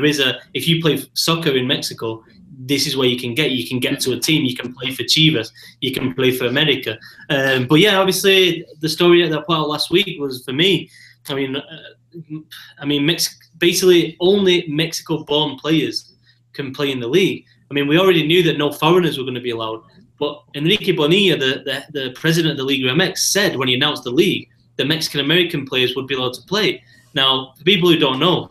If you play soccer in Mexico, this is where you can get to a team. You can play for Chivas. You can play for America. But yeah, obviously the story that I put out last week was, for me, basically only Mexico-born players can play in the league. I mean, we already knew that no foreigners were going to be allowed. But Enrique Bonilla, the president of the LigaMX, said when he announced the league that Mexican-American players would be allowed to play. Now, for people who don't know,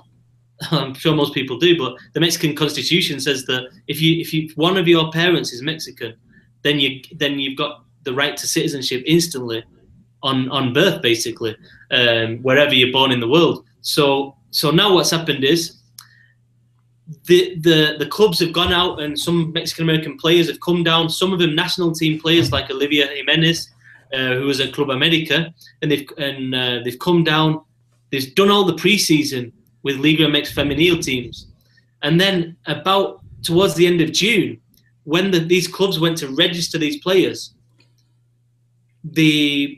I'm sure most people do, but the Mexican Constitution says that if one of your parents is Mexican, then you've got the right to citizenship instantly on birth, basically, wherever you're born in the world. So now what's happened is the clubs have gone out, and some Mexican American players have come down. Some of them national team players like Olivia Jimenez, who was at Club America, and they've come down. They've done all the preseason with LigaMX femenil teams, and then about towards the end of June, when these clubs went to register these players, the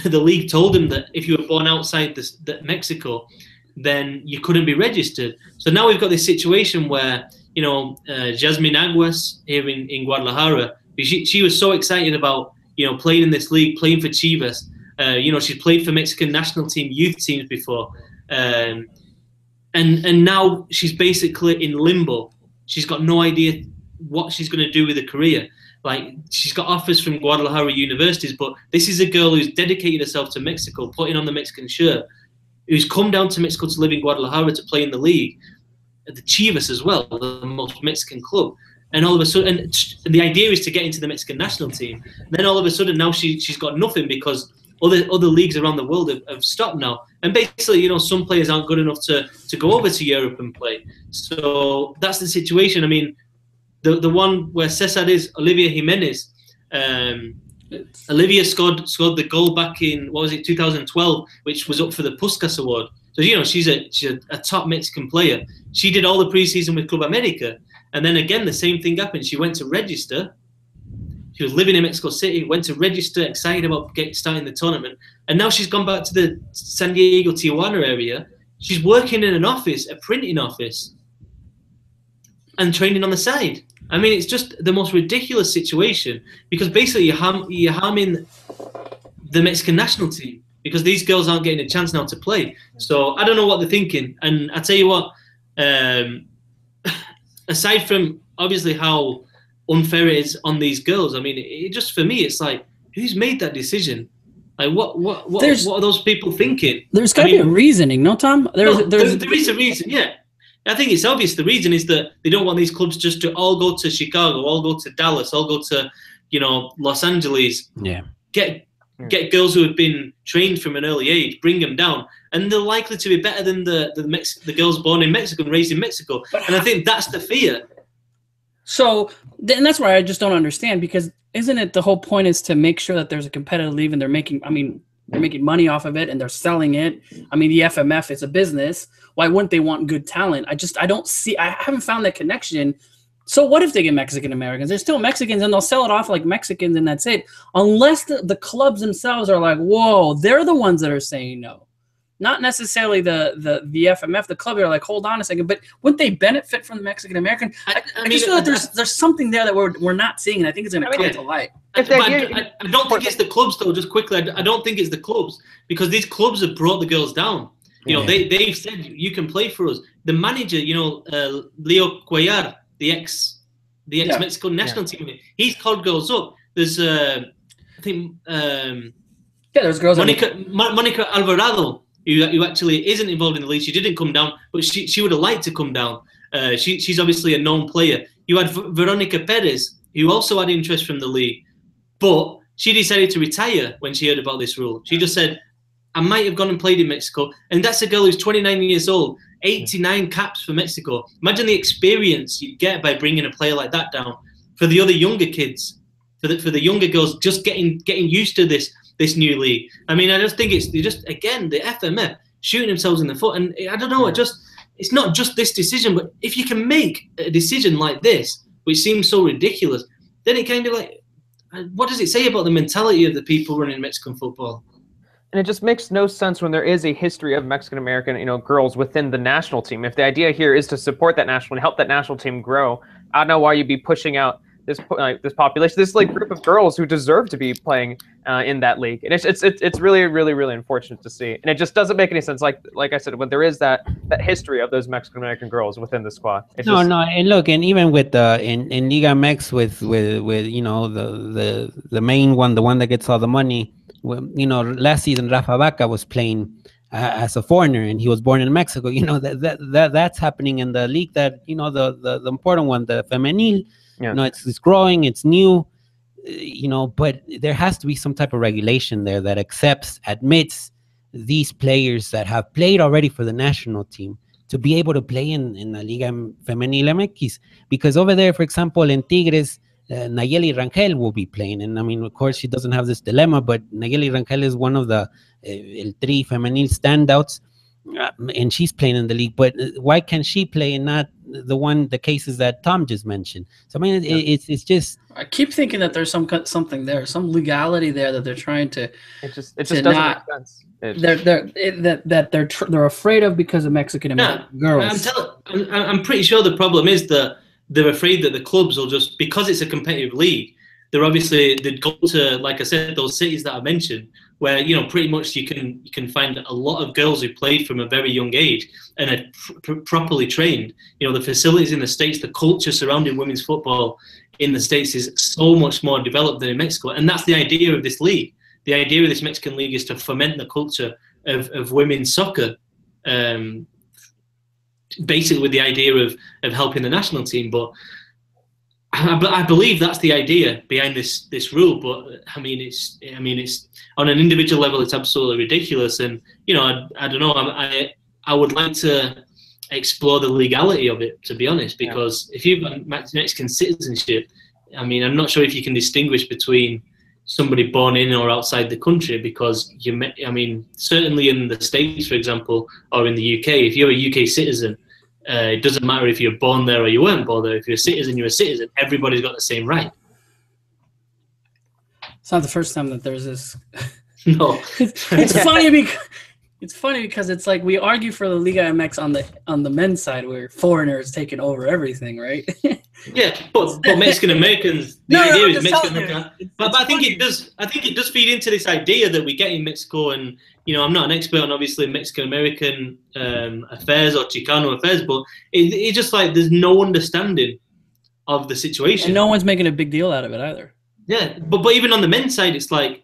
league told them that if you were born outside Mexico, then you couldn't be registered. So now we've got this situation where, Jasmine Aguas here in Guadalajara, she was so excited about, playing in this league, playing for Chivas. She's played for Mexican national team youth teams before. And now she's basically in limbo. She's got no idea what she's going to do with her career. Like, she's got offers from Guadalajara universities, but this is a girl who's dedicated herself to Mexico, putting on the Mexican shirt, who's come down to Mexico to live in Guadalajara to play in the league, the Chivas as well, the most Mexican club. And all of a sudden, and the idea is to get into the Mexican national team. And then all of a sudden, now she's got nothing because other leagues around the world have stopped now. And basically, some players aren't good enough to go over to Europe and play. So that's the situation. I mean, the one where Cesar is, Olivia Jimenez. Olivia scored the goal back in, 2012, which was up for the Puskás Award. So, she's a top Mexican player. She did all the preseason with Club America. And then again, the same thing happened. She went to register. She was living in Mexico City, went to register, excited about starting the tournament. And now she's gone back to the San Diego, Tijuana area. She's working in an office, a printing office, and training on the side. I mean, it's just the most ridiculous situation, because basically you're harming the Mexican national team because these girls aren't getting a chance now to play. So I don't know what they're thinking. And I tell you what, aside from obviously how unfair it is on these girls, I mean, it just, for me, it's like, who's made that decision? Like, what are those people thinking? There's got to be a reasoning, no, Tom? There is a reason, yeah. I think it's obvious. The reason is that they don't want these clubs just to all go to Chicago, all go to Dallas, all go to, Los Angeles. Yeah. Get girls who have been trained from an early age, bring them down, and they're likely to be better than the girls born in Mexico and raised in Mexico. And I think that's the fear. So, and that's why I just don't understand, because isn't it the whole point is to make sure that there's a competitive league and they're making money off of it and they're selling it. I mean, the FMF is a business. Why wouldn't they want good talent? I haven't found that connection. So what if they get Mexican Americans? They're still Mexicans and they'll sell it off like Mexicans and that's it. Unless the clubs themselves are like, whoa, they're the ones that are saying no. Not necessarily the FMF, the club are like, hold on a second, but wouldn't they benefit from the Mexican American? I just feel like there's something there that we're not seeing, and I think it's going to come to light. I don't think it's the clubs, though. Just quickly, I don't think it's the clubs, because these clubs have brought the girls down. They've said you can play for us. The manager, Leo Cuellar, the ex Mexico national team, he's called girls up. There's I think there's girls. Monica Alvarado, who actually isn't involved in the league. She didn't come down, but she would have liked to come down. She's obviously a known player. You had Veronica Perez, who also had interest from the league, but she decided to retire when she heard about this rule. She just said, I might have gone and played in Mexico. And that's a girl who's 29 years old, 89 caps for Mexico. Imagine the experience you get by bringing a player like that down. For the other younger kids, for the younger girls, just getting used to this new league. I mean, I just think it's just, again, the FMF shooting themselves in the foot. And I don't know, it's not just this decision, but if you can make a decision like this, which seems so ridiculous, then it can be like, what does it say about the mentality of the people running Mexican football? And it just makes no sense when there is a history of Mexican-American, girls within the national team. If the idea here is to support that national and help that national team grow, I don't know why you'd be pushing out this population, this group of girls who deserve to be playing in that league. And it's really, really, really unfortunate to see. And it just doesn't make any sense. Like I said, when there is that history of those Mexican-American girls within the squad. No, and look, and even with in LigaMX with the main one, the one that gets all the money. Last season Rafa Vaca was playing as a foreigner, and he was born in Mexico. That's happening in the league. That the important one, the femenil. Yeah. It's growing, it's new, but there has to be some type of regulation there that admits these players that have played already for the national team to be able to play in the Liga Femenil MX. Because over there, for example, in Tigres, Nayeli Rangel will be playing. And I mean, of course, she doesn't have this dilemma, but Nayeli Rangel is one of the El Tri Femenil standouts. And she's playing in the league, but why can she play and not the cases that Tom just mentioned? So I mean, it's just. I keep thinking that there's something there, some legality there that they're trying to. It just doesn't make sense. They're afraid of because of Mexican American girls. I'm pretty sure the problem is that they're afraid that the clubs will just, because it's a competitive league, they'd go to, like I said, those cities that I mentioned, where pretty much you can find a lot of girls who played from a very young age and are properly trained. The facilities in the States, the culture surrounding women's football in the States is so much more developed than in Mexico, and that's the idea of this league. The idea of this Mexican league is to foment the culture of women's soccer, basically with the idea of helping the national team. But I believe that's the idea behind this rule. But I mean, it's on an individual level, it's absolutely ridiculous. And I don't know. I would like to explore the legality of it, to be honest, because if you've got Mexican citizenship, I mean, I'm not sure if you can distinguish between somebody born in or outside the country, because certainly in the States, for example, or in the UK, if you're a UK citizen, it doesn't matter if you're born there or you weren't born there. If you're a citizen, you're a citizen. Everybody's got the same right. It's not the first time that there's this. No, it's funny because it's like we argue for the Liga MX on the men's side, where foreigners taking over everything, right? Yeah, but Mexican Americans. The idea is Mexican Americans. But I think it does. I think it does feed into this idea that we get in Mexico, and I'm not an expert on obviously Mexican American affairs or Chicano affairs, but it's just like there's no understanding of the situation, and no one's making a big deal out of it either. Yeah, but even on the men's side, it's like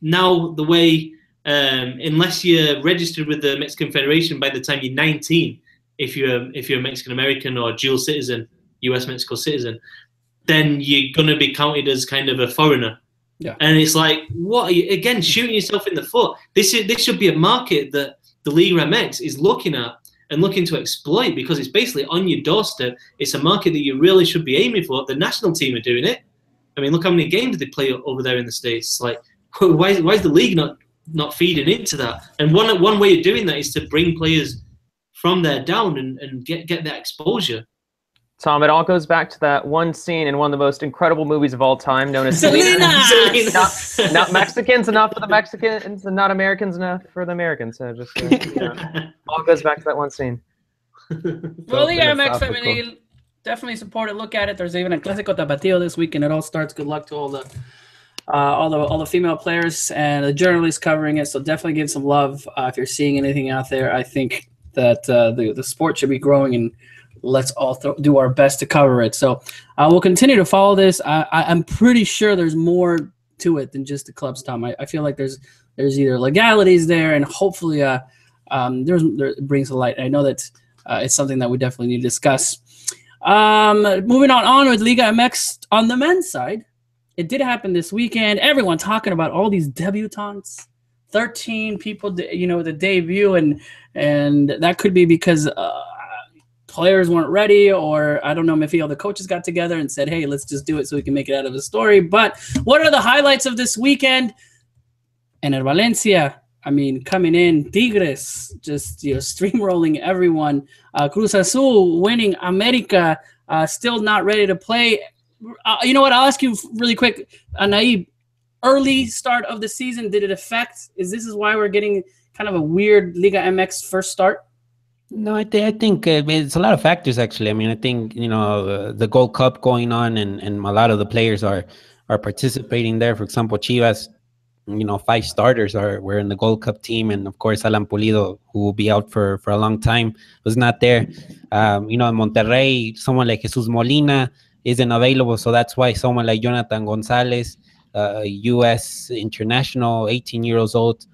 now the way unless you're registered with the Mexican Federation by the time you're 19. If you're a Mexican American or dual citizen, U.S. Mexico citizen, then you're gonna be counted as kind of a foreigner. Yeah. And it's like, what are you, again, shooting yourself in the foot? This should be a market that the LigaMX is looking at and looking to exploit, because it's basically on your doorstep. It's a market that you really should be aiming for. The national team are doing it. I mean, look how many games they play over there in the States. Like, why is the league not feeding into that? And one way of doing that is to bring players from there down and get that exposure. Tom, it all goes back to that one scene in one of the most incredible movies of all time, known as Selena. Not Mexicans enough for the Mexicans, and not Americans enough for the Americans. So just all goes back to that one scene. Well, LigaMX Femenil, definitely support it. Look at it. There's even a Clásico Tapatío this week, and it all starts. Good luck to all the female players and the journalists covering it. So definitely give some love if you're seeing anything out there. I think that the sport should be growing, and let's all do our best to cover it. So we'll continue to follow this. I'm pretty sure there's more to it than just the clubs, Tom. I feel like there's either legalities there, and hopefully there brings to light. I know that it's something that we definitely need to discuss. Moving on with LigaMX on the men's side, it did happen this weekend. Everyone talking about all these debutantes. 13 people, the debut, and that could be because players weren't ready, or I don't know, maybe all the coaches got together and said, hey, let's just do it so we can make it out of a story. But what are the highlights of this weekend? And at Valencia, I mean, coming in, Tigres just steamrolling everyone. Cruz Azul winning. America still not ready to play. You know what? I'll ask you really quick, Anaib. early start of the season? Did it affect? This is why we're getting kind of a weird Liga MX first start? No, I think it's a lot of factors actually. I mean, I think the Gold Cup going on, and a lot of the players are participating there. For example, Chivas, 5 starters were in the Gold Cup team, and of course Alan Pulido, who will be out for a long time, was not there. In Monterrey, someone like Jesus Molina isn't available, so that's why someone like Jonathan Gonzalez, U.S. international, 18 years old,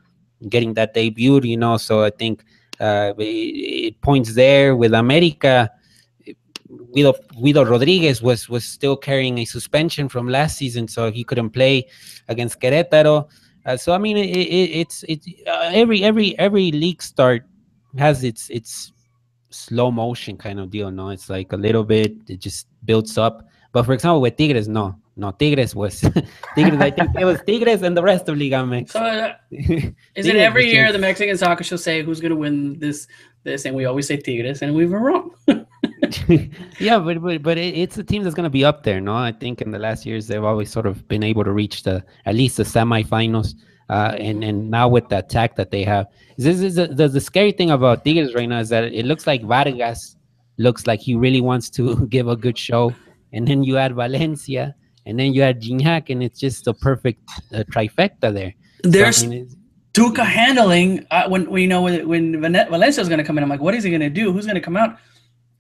getting that debut. So I think it points there. With America, Guido Rodriguez was still carrying a suspension from last season, so he couldn't play against Querétaro. So I mean, it's every league start has its slow motion kind of deal. No, it's like a little bit, it just builds up. But for example, with Tigres, no, Tigres was Tigres. I think it was Tigres and the rest of Liga MX. So isn't every year the Mexican soccer show say who's going to win this, and we always say Tigres, and we were wrong. Yeah, but it's a team that's going to be up there. No, I think in the last years they've always sort of been able to reach at least the semifinals. And now with the attack that they have, this is the scary thing about Tigres right now is that it looks like Vargas looks like he really wants to give a good show, and then you add Valencia, and then you add Gignac, and it's just a perfect trifecta there. There's so, I mean, Tuca handling when Valencia is going to come in. I'm like, what is he going to do? Who's going to come out?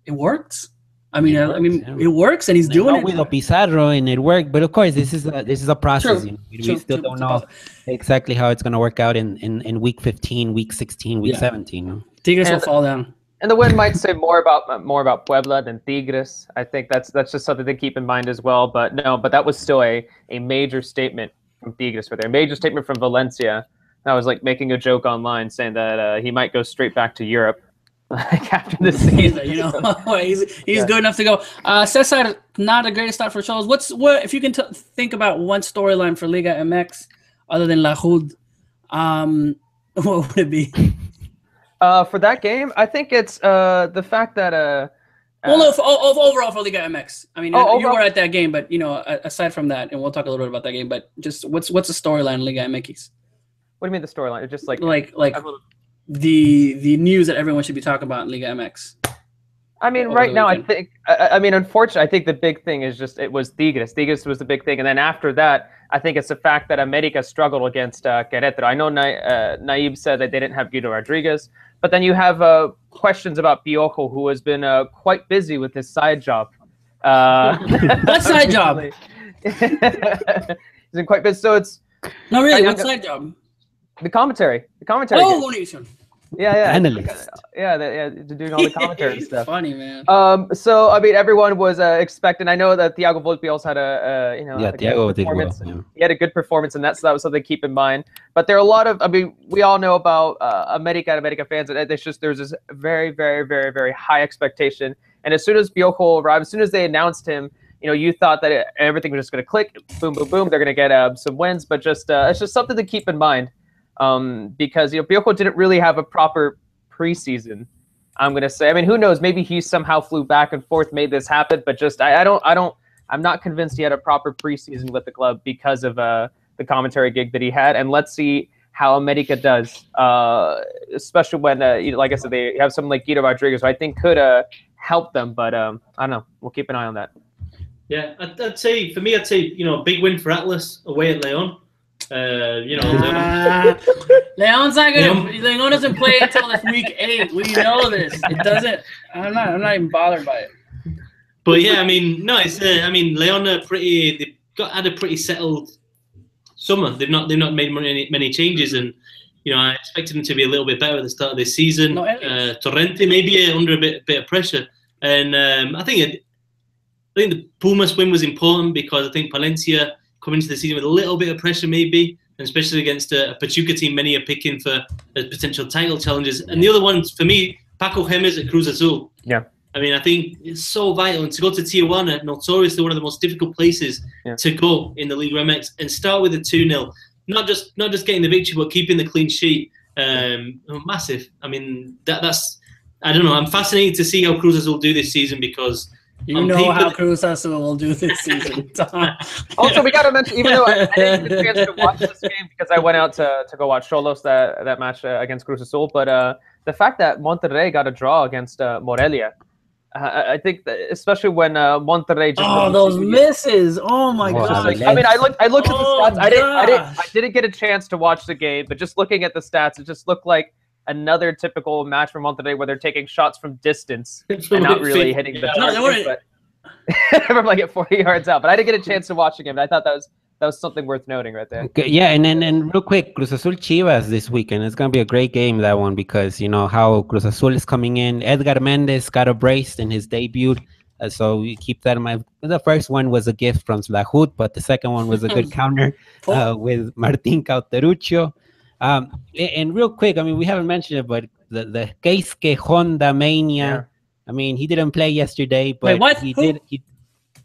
It works. It works, and he's doing it. With Pizarro, and it worked. But of course, this is a process. True. We still don't know exactly how it's going to work out in week 15, week 16, week 17. Tigres will fall down. And the win might say more about Puebla than Tigres. I think that's just something to keep in mind as well. But that was still a major statement from Tigres for there. A major statement from Valencia. I was like making a joke online saying that he might go straight back to Europe. Like after the season, he's good enough to go. Cesar, not the greatest start for shows. What if you can think about one storyline for Liga MX other than La Hood? What would it be? For that game, I think it's the fact that overall for Liga MX. I mean, you overall? were at that game, but aside from that, and we'll talk a little bit about that game. But just what's the storyline in Liga MX? What do you mean the storyline? It's just like the news that everyone should be talking about in Liga MX. I mean, right now, I think. Unfortunately, I think the big thing is just it was Tigres. Tigres was the big thing, and then after that, I think it's the fact that America struggled against Querétaro. I know Naib said that they didn't have Guido Rodriguez, but then you have questions about Piojo, who has been quite busy with his side job. What side job? He's been quite busy, so it's no, really. What side job? The commentary. Oh, Nation. Yeah. Analyst. Yeah, doing all the commentary and stuff. Funny, man. So I mean, everyone was expecting. I know that Thiago Volpe also had Thiago did well. Yeah. He had a good performance, and so that was something to keep in mind. But there are a lot of. I mean, we all know about America fans, and there's this very, very, very, very high expectation. And as soon as Piojo arrived, as soon as they announced him, you thought that everything was just going to click, boom, boom, boom. They're going to get some wins, but it's just something to keep in mind. Because Piojo didn't really have a proper preseason. I'm gonna say. I mean, who knows? Maybe he somehow flew back and forth, made this happen. But just I'm not convinced he had a proper preseason with the club because of the commentary gig that he had. And let's see how America does, especially when like I said, they have someone like Guido Rodriguez, who I think could help them. But I don't know. We'll keep an eye on that. Yeah, I'd say big win for Atlas away at Leon. Leon's not gonna. Leon doesn't play until week 8. We know this. It doesn't. I'm not even bothered by it. But yeah, I mean, no, it's. Leon are pretty. They've had a pretty settled summer. They've not made many changes, and I expected them to be a little bit better at the start of this season. Torrente maybe under a bit of pressure, and I think the Pumas win was important because I think Palencia coming into the season with a little bit of pressure maybe, and especially against a Pachuca team many are picking for potential title challenges. And the other one, for me, Paco Gemes at Cruz Azul. Yeah. I mean, I think it's so vital. And to go to Tijuana, notoriously one of the most difficult places to go in the Liga MX, and start with a 2-0. Not just getting the victory, but keeping the clean sheet. Massive. I mean, that's I don't know. I'm fascinated to see how Cruz Azul do this season because You know how Cruz Azul will do this season, Tom. Also, we got to mention, even though I didn't get a chance to watch this game because I went out to go watch Cholos that match against Cruz Azul, but the fact that Monterrey got a draw against Morelia, I think that especially when Monterrey just those misses! Oh my god! I mean, I looked at the stats. I didn't get a chance to watch the game, but just looking at the stats, it just looked like another typical match for Monterrey where they're taking shots from distance and not really hitting the target, from like at 40 yards out. But I didn't get a chance to watch the game. But I thought that was something worth noting right there. Okay, yeah, and real quick, Cruz Azul Chivas this weekend. It's gonna be a great game, that one, because you know how Cruz Azul is coming in. Edgar Mendez got a brace in his debut, so we keep that in mind. The first one was a gift from Slahut, but the second one was a good counter with Martin Cauteruccio. And real quick, I mean, we haven't mentioned it, but the Keisuke Honda mania. Yeah. I mean, he didn't play yesterday, but did.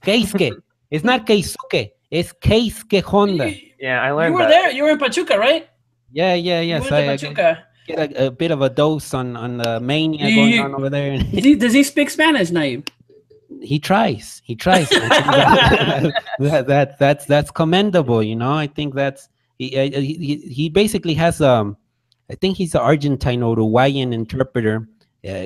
Keisuke. It's not Keisuke. It's Keisuke Honda. Yeah, I learned. You were there. You were in Pachuca, right? Yeah. So I get a bit of a dose on the mania going on over there. Does he speak Spanish, Naib? He tries. That's commendable. You know, I think that's. He basically has I think he's an Argentine or Uruguayan interpreter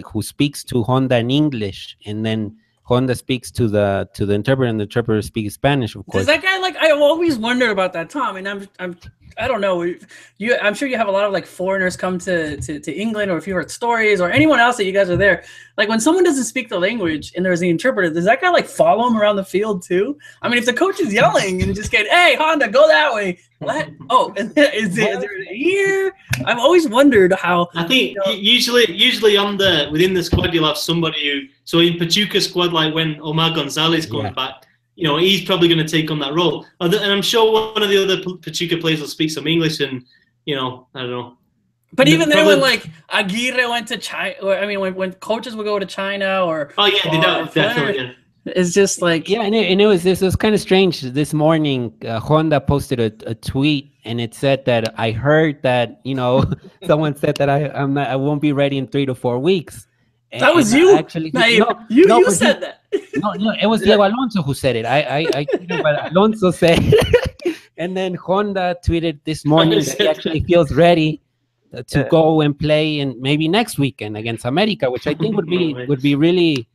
who speaks to Honda in English, and then Honda speaks to the interpreter, and the interpreter speaks Spanish, of course. Does that guy I always wonder about that, Tom, and I don't know. I'm sure you have a lot of like foreigners come to England, or if you heard stories, or anyone else that you guys are there. Like when someone doesn't speak the language and there's the interpreter, does that guy like follow him around the field too? I mean, if the coach is yelling and just get, hey Honda, go that way. What? Oh, is there an ear? I've always wondered how. I think usually within the squad you'll have somebody who. So in Pachuca squad, like when Omar Gonzalez comes back. You know, he's probably going to take on that role. And I'm sure one of the other Pachuca players will speak some English and, you know, I don't know. But even then when, like, Aguirre went to China, I mean, when coaches would go to China or... Oh, yeah, definitely, yeah. It's just like... Yeah, and it was kind of strange. This morning, Honda posted a tweet, and it said that I heard that, you know, someone said that I won't be ready in 3 to 4 weeks. That was you? Actually, you said that. No, it was Diego Alonso who said it. I but Alonso said and then Honda tweeted this morning that he actually feels ready to go and play and maybe next weekend against America, which I think would be really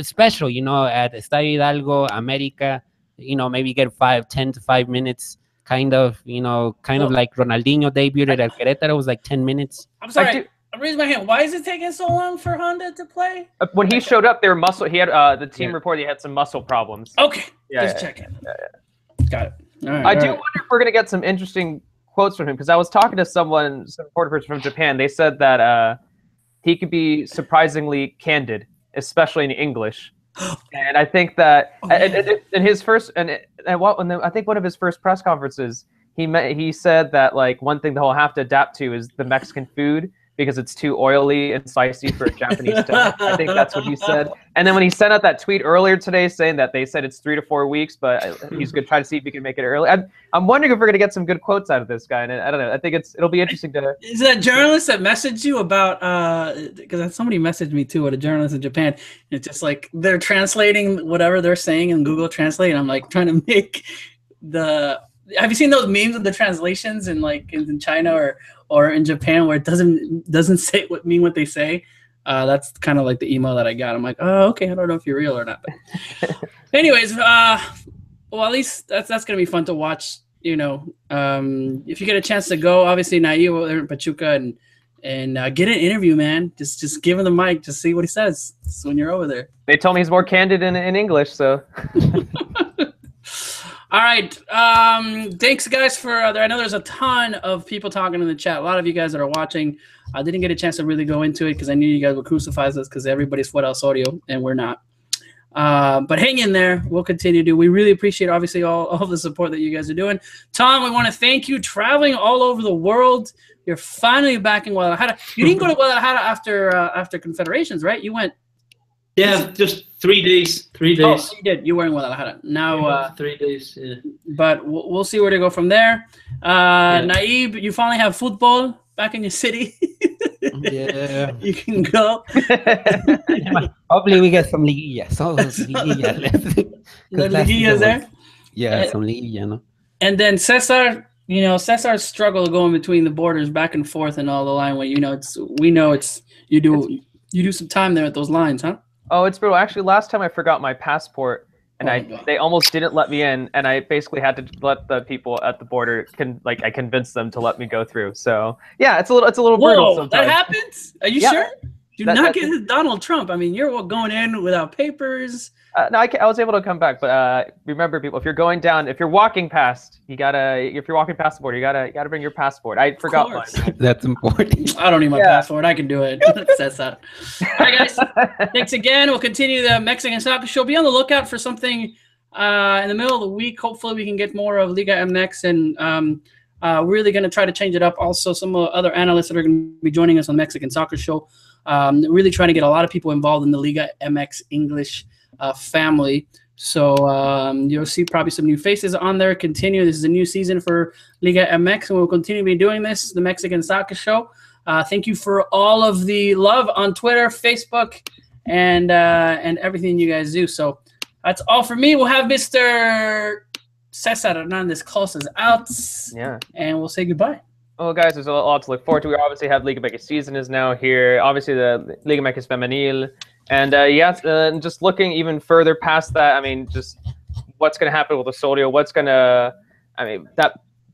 special, you know, at Estadio Hidalgo, America, you know, maybe get 10 to 5 minutes, kind of like Ronaldinho debuted at Querétaro, was like 10 minutes. I'm sorry. I'm raising my hand. Why is it taking so long for Honda to play? When he showed up, he had the team reported he had some muscle problems. Okay, just checking. Got it. All right, I do wonder if we're gonna get some interesting quotes from him, because I was talking to some reporters from Japan. They said that he could be surprisingly candid, especially in English. And I think that in his first I think one of his first press conferences, he said that like one thing they'll have to adapt to is the Mexican food, because it's too oily and spicy for a Japanese stomach. I think that's what he said. And then when he sent out that tweet earlier today saying that they said it's 3 to 4 weeks, but he's going to try to see if he can make it early. I'm wondering if we're going to get some good quotes out of this guy. And I don't know. I think it'll be interesting to... Is that journalist that messaged you about... Because somebody messaged me too, with a journalist in Japan. And it's just like they're translating whatever they're saying in Google Translate. And I'm like trying to make the... Have you seen those memes of the translations in like in China or in Japan where it doesn't say what they say? That's kind of like the email that I got. I'm like, oh, okay, I don't know if you're real or not. But anyways, well, at least that's gonna be fun to watch. You know, if you get a chance to go, obviously now you over there in Pachuca and get an interview, man. Just give him the mic, just see what he says when you're over there. They told me he's more candid in English, so. All right. Thanks, guys, for I know there's a ton of people talking in the chat. A lot of you guys that are watching. I didn't get a chance to really go into it because I knew you guys would crucify us because everybody's fuera Osorio, and we're not. But hang in there. We'll continue to. We really appreciate, obviously, all the support that you guys are doing. Tom, we want to thank you. Traveling all over the world. You're finally back in Guadalajara. You didn't go to Guadalajara after Confederations, right? You went. Yeah, just 3 days. 3 days. Oh, you did. You were in Guadalajara. Now, 3 days. Yeah. But we'll see where to go from there. Naib, you finally have football back in your city. Yeah. You can go. Hopefully we get some liguilla. So liguilla left. The liguillas there. Yeah, some liguilla, no? And then Cesar, Cesar's struggle going between the borders back and forth and all the line where you do some time there at those lines, huh? Oh, it's brutal. Actually, last time I forgot my passport, and Oh they almost didn't let me in, and I basically had to let the people at the border I convinced them to let me go through. So yeah, it's a little brutal Whoa, sometimes. that happens? Are you Yeah. sure? Do not get this Donald Trump. I mean, you're going in without papers. No, I was able to come back, but remember, people, if you're going down, if you're walking past, if you're walking past the border, you gotta bring your passport. I forgot mine. That's important. I don't need my passport. I can do it. That's that. All right, guys. Thanks again. We'll continue the Mexican Soccer Show. Be on the lookout for something in the middle of the week. Hopefully, we can get more of Liga MX, and really going to try to change it up. Also, some other analysts that are going to be joining us on Mexican Soccer Show. Really trying to get a lot of people involved in the Liga MX English family. So you'll see probably some new faces on there. Continue. This is a new season for Liga MX, and we'll continue to be doing this, the Mexican Soccer Show. Thank you for all of the love on Twitter, Facebook, and everything you guys do. So that's all for me. We'll have Mr. Cesar Hernandez close us out. Yeah. And we'll say goodbye. Well, guys, there's a lot to look forward to. We obviously have LigaMX season is now here. Obviously, the LigaMX Femenil. And just looking even further past that, I mean, just what's going to happen with Osorio, that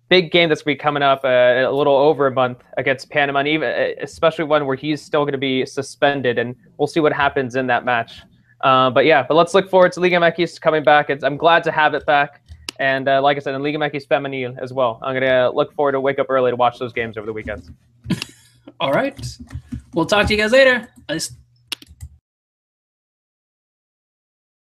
big game that's going to be coming up a little over a month against Panama, and even especially one where he's still going to be suspended, and we'll see what happens in that match. But let's look forward to LigaMX coming back. I'm glad to have it back. And like I said, in LigaMX Femenil as well. I'm going to look forward to wake up early to watch those games over the weekends. All right. We'll talk to you guys later.